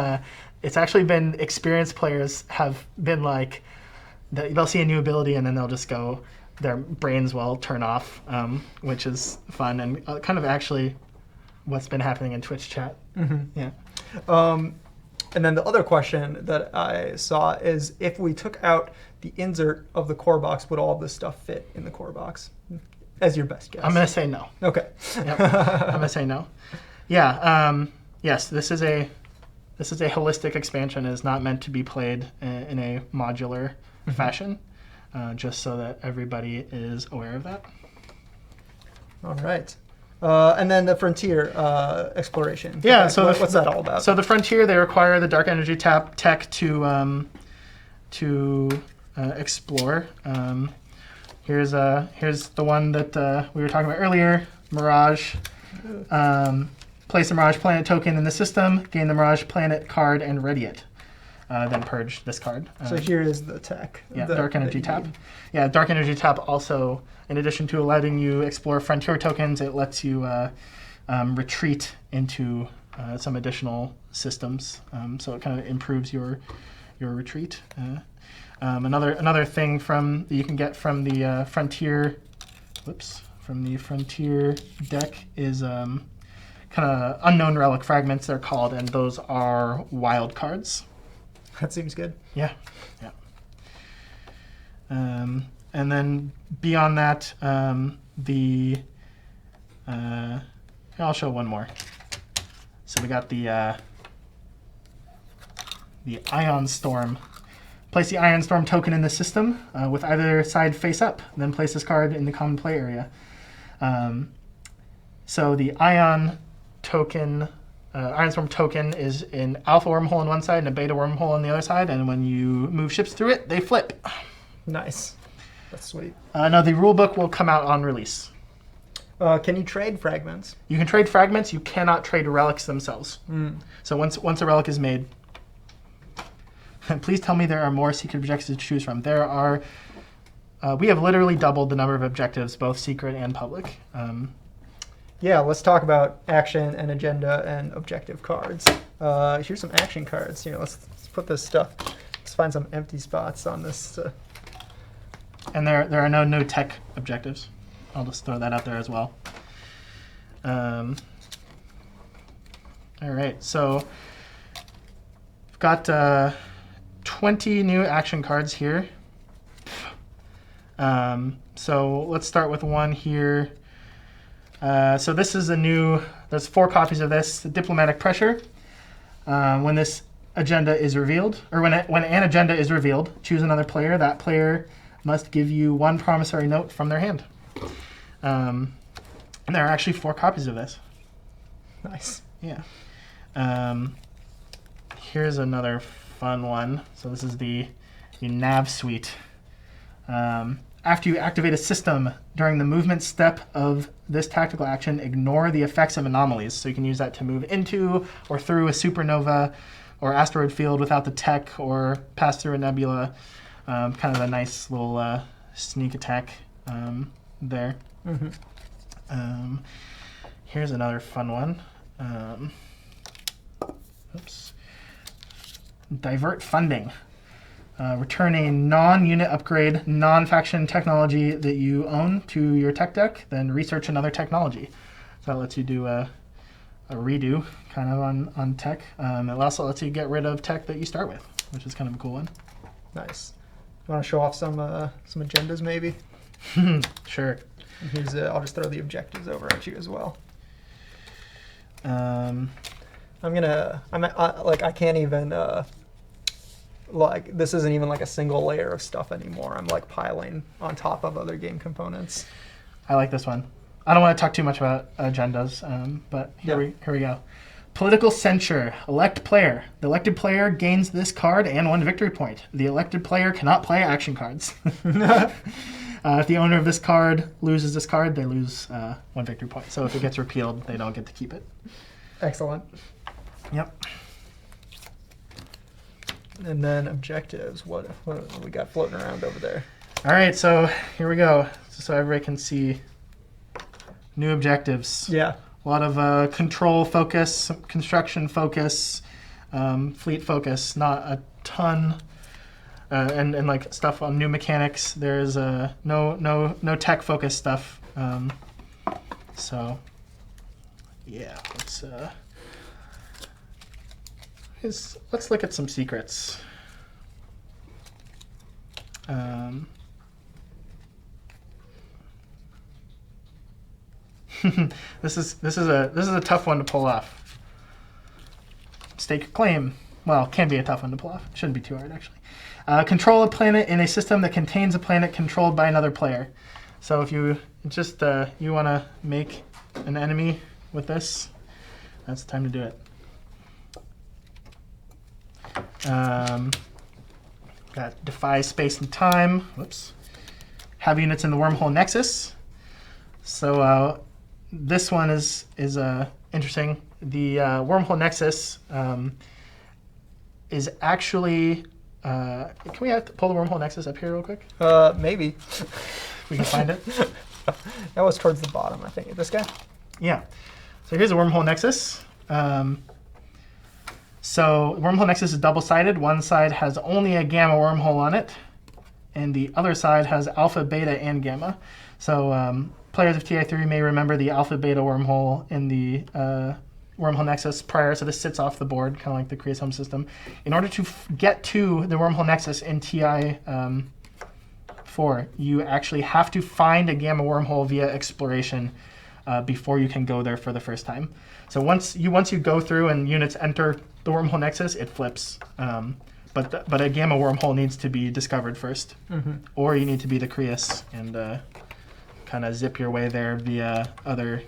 Speaker 2: experienced players have been like, they'll see a new ability and then they'll just go, their brains will turn off, which is fun and kind of actually what's been happening in Twitch chat. Yeah.
Speaker 1: And then the other question that I saw is, if we took out the insert of the core box, would all of this stuff fit in the core box? As your best guess.
Speaker 2: I'm going to say no.
Speaker 1: Okay.
Speaker 2: Yep. I'm going to say no. Yeah. Yes, this is a holistic expansion. It is not meant to be played in a modular fashion, just so that everybody is aware of that.
Speaker 1: All right. And then the Frontier exploration.
Speaker 2: Yeah,
Speaker 1: so what's that all about?
Speaker 2: So the Frontier, they require the Dark Energy tech to explore. Here's the one that we were talking about earlier, Mirage. place a Mirage Planet token in the system, gain the Mirage Planet card, and ready it. Then purge this card.
Speaker 1: So here is the tech.
Speaker 2: Yeah, Dark Energy tap. Yeah, Dark Energy tap also, in addition to letting you explore frontier tokens, it lets you retreat into some additional systems. So it kind of improves your retreat. Another thing that you can get from the frontier deck is kind of unknown relic fragments, they're called, and those are wild cards.
Speaker 1: That seems good.
Speaker 2: Yeah. And then beyond that, I'll show one more. So we got the Ion Storm. Place the Ion Storm token in the system with either side face up, then place this card in the common play area. So the Ion Storm token is an alpha wormhole on one side and a beta wormhole on the other side, and when you move ships through it, they flip.
Speaker 1: Nice. That's sweet.
Speaker 2: Now the rulebook will come out on release.
Speaker 1: Can you trade fragments?
Speaker 2: You can trade fragments. You cannot trade relics themselves. So once a relic is made, and please tell me there are more secret objectives to choose from. There are. We have literally doubled the number of objectives, both secret and public.
Speaker 1: Yeah, let's talk about action and agenda and objective cards. Here's some action cards. Here, let's put this stuff. Let's find some empty spots on this.
Speaker 2: And there are no tech objectives. I'll just throw that out there as well. All right, so we've got 20 new action cards here. So let's start with one here. So this is there's 4 copies of this, the Diplomatic Pressure. When this agenda is revealed, or when an agenda is revealed, choose another player. That player must give you 1 promissory note from their hand. And there are actually 4 copies of this.
Speaker 1: Nice.
Speaker 2: Yeah. Here's another fun one. So this is the Nav Suite. After you activate a system during the movement step of this tactical action, ignore the effects of anomalies. So you can use that to move into or through a supernova or asteroid field without the tech, or pass through a nebula. Kind of a nice little sneak attack there. Mm-hmm. Here's another fun one. Divert funding. Return a non-unit upgrade, non-faction technology that you own to your tech deck, then research another technology. So that lets you do a redo kind of on tech. It also lets you get rid of tech that you start with, which is kind of a cool one.
Speaker 1: Nice. You want to show off some agendas maybe?
Speaker 2: Sure.
Speaker 1: And here's I'll just throw the objectives over at you as well. I can't even this isn't even like a single layer of stuff anymore. I'm like piling on top of other game components.
Speaker 2: I like this one. I don't want to talk too much about agendas, but here we go. Political censure. Elect player. The elected player gains this card and 1 victory point. The elected player cannot play action cards. If the owner of this card loses this card, they lose 1 victory point. So if it gets repealed, they don't get to keep it.
Speaker 1: Excellent.
Speaker 2: Yep.
Speaker 1: And then objectives. What do we got floating around over there?
Speaker 2: All right, so here we go. So everybody can see new objectives.
Speaker 1: Yeah.
Speaker 2: A lot of control focus, construction focus, fleet focus. Not a ton, and like stuff on new mechanics. There's no tech focus stuff. So yeah, let's look at some secrets. This is a tough one to pull off. Stake a claim. Well, can be a tough one to pull off. Shouldn't be too hard, actually. Control a planet in a system that contains a planet controlled by another player. So if you just you want to make an enemy with this, that's the time to do it. Got defy space and time. Whoops. Have units in the wormhole nexus. So this one is interesting. the Wormhole Nexus is actually... can we pull the Wormhole Nexus up here real quick?
Speaker 1: Maybe.
Speaker 2: We can find it.
Speaker 1: That was towards the bottom, I think. This guy?
Speaker 2: Yeah. So here's a Wormhole Nexus. So Wormhole Nexus is double-sided. One side has only a gamma wormhole on it, and the other side has alpha, beta, and gamma. So players of TI3 may remember the alpha, beta wormhole in the Wormhole Nexus prior, so this sits off the board, kind of like the Krios home system. In order to get to the Wormhole Nexus in TI4, you actually have to find a gamma wormhole via exploration before you can go there for the first time. So once you go through and units enter the Wormhole Nexus, it flips. But a gamma wormhole needs to be discovered first, or you need to be the Krios and kind of zip your way there via other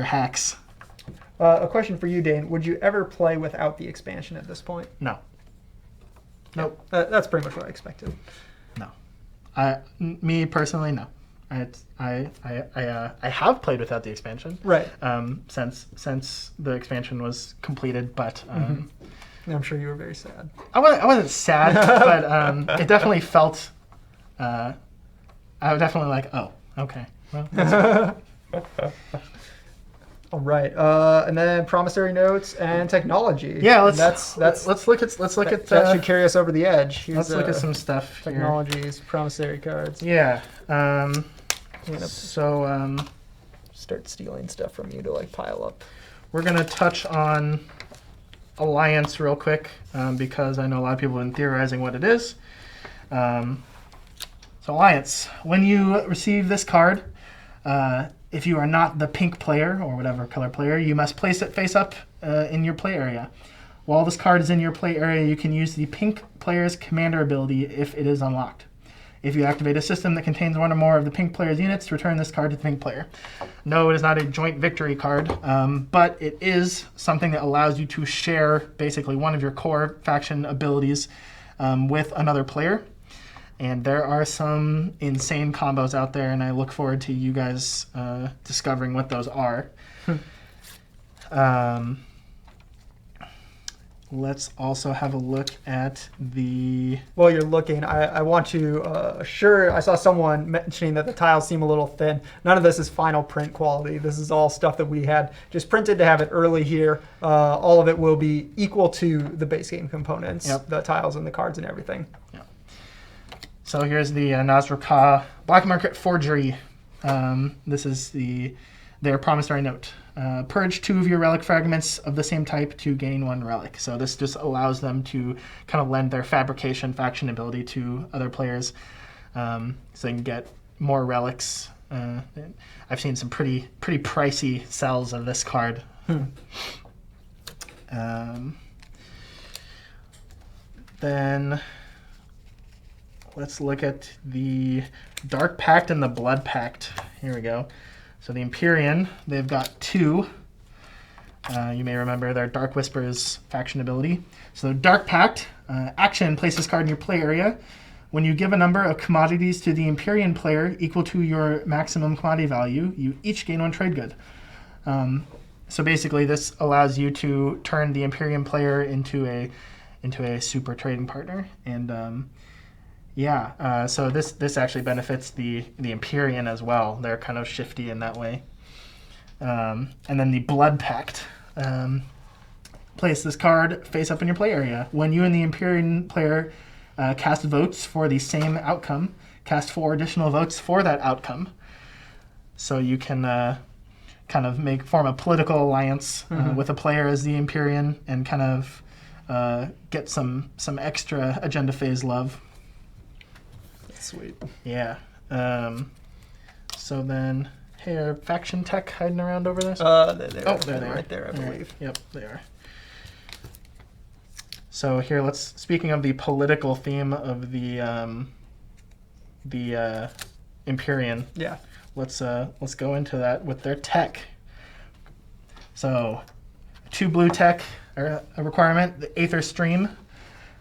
Speaker 2: hacks.
Speaker 1: A question for you, Dane. Would you ever play without the expansion at this point?
Speaker 2: No. Nope.
Speaker 1: That's pretty much what I expected.
Speaker 2: No. Me personally, no. I have played without the expansion.
Speaker 1: Right.
Speaker 2: Since the expansion was completed, but
Speaker 1: I'm sure you were very sad.
Speaker 2: I wasn't sad, but it definitely felt. I was definitely like, oh, okay. Well, that's
Speaker 1: all right, and then promissory notes and technology.
Speaker 2: Yeah,
Speaker 1: let's
Speaker 2: look at
Speaker 1: that should carry us over the edge. Here's,
Speaker 2: let's look at some stuff.
Speaker 1: Technologies, promissory cards.
Speaker 2: Yeah.
Speaker 1: I'm gonna start stealing stuff from you to like pile up.
Speaker 2: We're gonna touch on Alliance real quick because I know a lot of people have been theorizing what it is. So Alliance, when you receive this card. If you are not the pink player, or whatever color player, you must place it face up in your play area. While this card is in your play area, you can use the pink player's commander ability if it is unlocked. If you activate a system that contains one or more of the pink player's units, return this card to the pink player. No, it is not a joint victory card, but it is something that allows you to share basically one of your core faction abilities with another player. And there are some insane combos out there, and I look forward to you guys discovering what those are. Let's also have a look at the...
Speaker 1: While you're looking, I want to I saw someone mentioning that the tiles seem a little thin. None of this is final print quality. This is all stuff that we had just printed to have it early here. All of it will be equal to the base game components, the tiles and the cards and everything.
Speaker 2: Yep. So here's the Nazraka Black Market Forgery. This is their promissory note. Purge 2 of your relic fragments of the same type to gain 1 relic. So this just allows them to kind of lend their fabrication faction ability to other players, so they can get more relics. I've seen some pretty pricey sells of this card. Then let's look at the Dark Pact and the Blood Pact. Here we go. So the Empyrean, they've got 2. You may remember their Dark Whispers faction ability. So Dark Pact, action, place this card in your play area. When you give a number of commodities to the Empyrean player equal to your maximum commodity value, you each gain 1 trade good. So basically this allows you to turn the Empyrean player into a super trading partner. And so this actually benefits the Empyrean as well. They're kind of shifty in that way. And then the Blood Pact. Place this card face up in your play area. When you and the Empyrean player cast votes for the same outcome, cast 4 additional votes for that outcome. So you can kind of form a political alliance with a player as the Empyrean and kind of get some extra agenda phase love.
Speaker 1: Sweet.
Speaker 2: Yeah. So then, hey, are faction tech hiding around over there?
Speaker 1: They're
Speaker 2: there.
Speaker 1: Right there, I believe.
Speaker 2: Right. Yep, they are. So here, speaking of the political theme of the Empyrean.
Speaker 1: Yeah.
Speaker 2: Let's go into that with their tech. So, 2 blue tech are a requirement. The Aether Stream.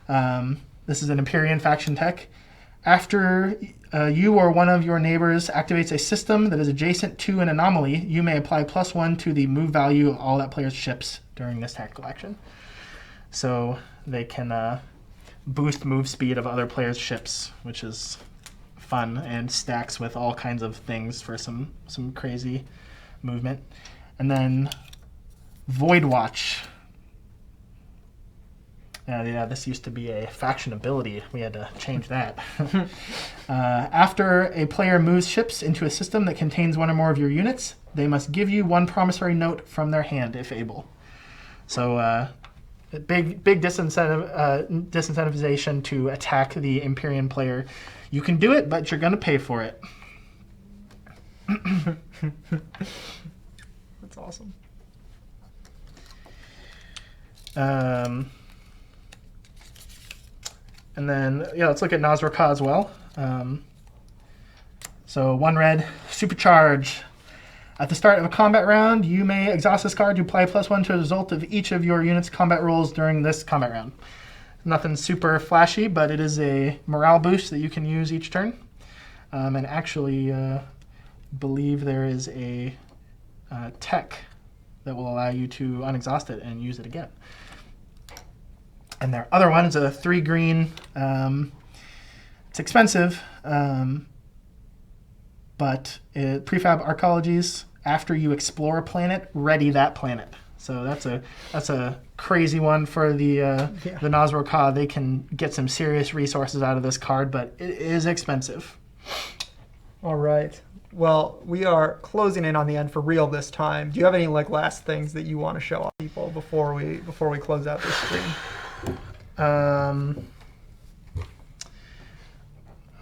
Speaker 2: This is an Empyrean faction tech. After you or one of your neighbors activates a system that is adjacent to an anomaly, you may apply +1 to the move value of all that player's ships during this tactical action. So they can boost move speed of other players' ships, which is fun and stacks with all kinds of things for some crazy movement. And then Void Watch. Yeah, this used to be a faction ability. We had to change that. After a player moves ships into a system that contains one or more of your units, they must give you one promissory note from their hand if able. So big disincentivization to attack the Imperium player. You can do it, but you're going to pay for it.
Speaker 1: That's awesome.
Speaker 2: And then, let's look at Nazraka as well. So 1 red, Supercharge. At the start of a combat round, you may exhaust this card to apply +1 to the result of each of your unit's combat rolls during this combat round. Nothing super flashy, but it is a morale boost that you can use each turn. And actually, believe there is a tech that will allow you to unexhaust it and use it again. And their other one is a 3 green. It's expensive, but prefab archaeologies. After you explore a planet, ready that planet. So that's a crazy one for the Nazraka. They can get some serious resources out of this card, but it is expensive.
Speaker 1: All right. Well, we are closing in on the end for real this time. Do you have any last things that you want to show off people before we close out this stream?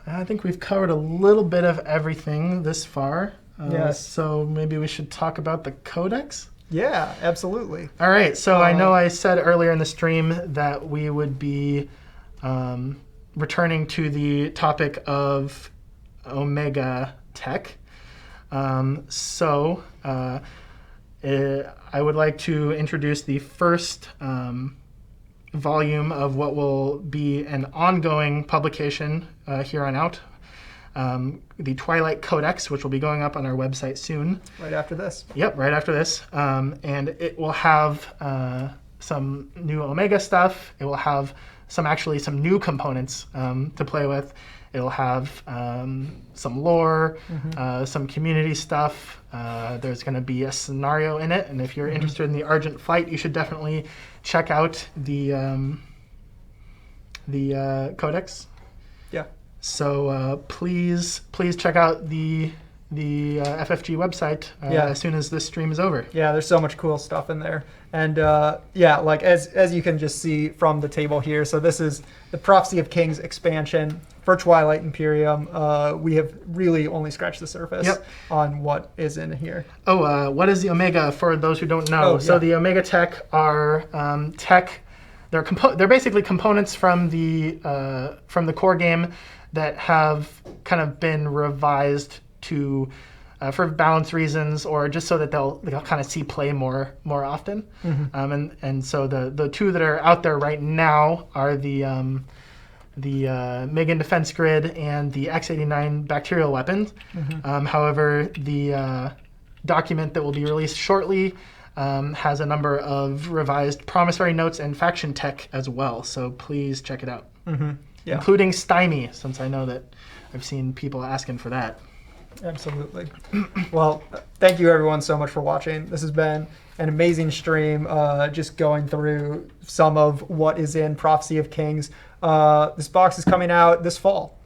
Speaker 2: I think we've covered a little bit of everything this far.
Speaker 1: Yes.
Speaker 2: So maybe we should talk about the Codex?
Speaker 1: Yeah, absolutely.
Speaker 2: All right. So I know I said earlier in the stream that we would be returning to the topic of Omega tech. I would like to introduce the first volume of what will be an ongoing publication here on out. The Twilight Codex, which will be going up on our website soon.
Speaker 1: Right after this.
Speaker 2: Yep, right after this. And it will have some new Omega stuff. It will have some new components to play with. It'll have some lore, some community stuff. There's going to be a scenario in it, and if you're interested in the Argent Flight, you should definitely check out the Codex.
Speaker 1: Yeah.
Speaker 2: So please check out the FFG website as soon as this stream is over.
Speaker 1: Yeah, there's so much cool stuff in there. And as you can just see from the table here, so this is the Prophecy of Kings expansion for Twilight Imperium. We have really only scratched the surface on what is in here.
Speaker 2: What is the Omega for those who don't know? So the Omega tech are tech. They're basically components from the core game that have kind of been revised to for balance reasons, or just so that they'll kind of see play more often. And so the two that are out there right now are the Megan Defense Grid and the X-89 bacterial weapons. However, the document that will be released shortly has a number of revised promissory notes and faction tech as well. So please check it out, including Stymie, since I know that I've seen people asking for that.
Speaker 1: Absolutely. Well, thank you everyone so much for watching. This has been an amazing stream, just going through some of what is in Prophecy of Kings. This box is coming out this fall.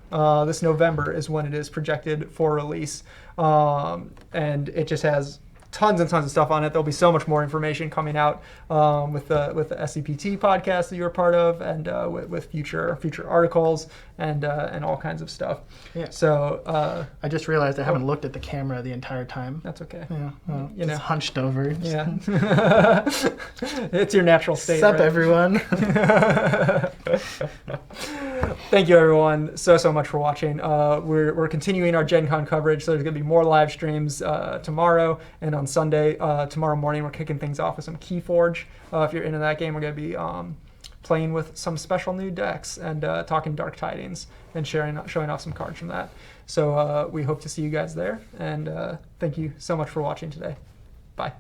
Speaker 1: This November is when it is projected for release. And it just has tons and tons of stuff on it. There'll be so much more information coming out with the SCPT podcast that you're a part of, and with future articles and all kinds of stuff.
Speaker 2: Yeah.
Speaker 1: So
Speaker 2: I just realized I haven't looked at the camera the entire time.
Speaker 1: That's okay.
Speaker 2: Yeah. Well, just hunched over.
Speaker 1: Yeah. It's your natural state.
Speaker 2: Sup,
Speaker 1: right?
Speaker 2: everyone.
Speaker 1: Thank you, everyone, so much for watching. We're continuing our GenCon coverage, so there's going to be more live streams tomorrow and on Sunday. Tomorrow morning, we're kicking things off with some Keyforge. If you're into that game, we're going to be playing with some special new decks and talking Dark Tidings and showing off some cards from that. So we hope to see you guys there, and thank you so much for watching today. Bye.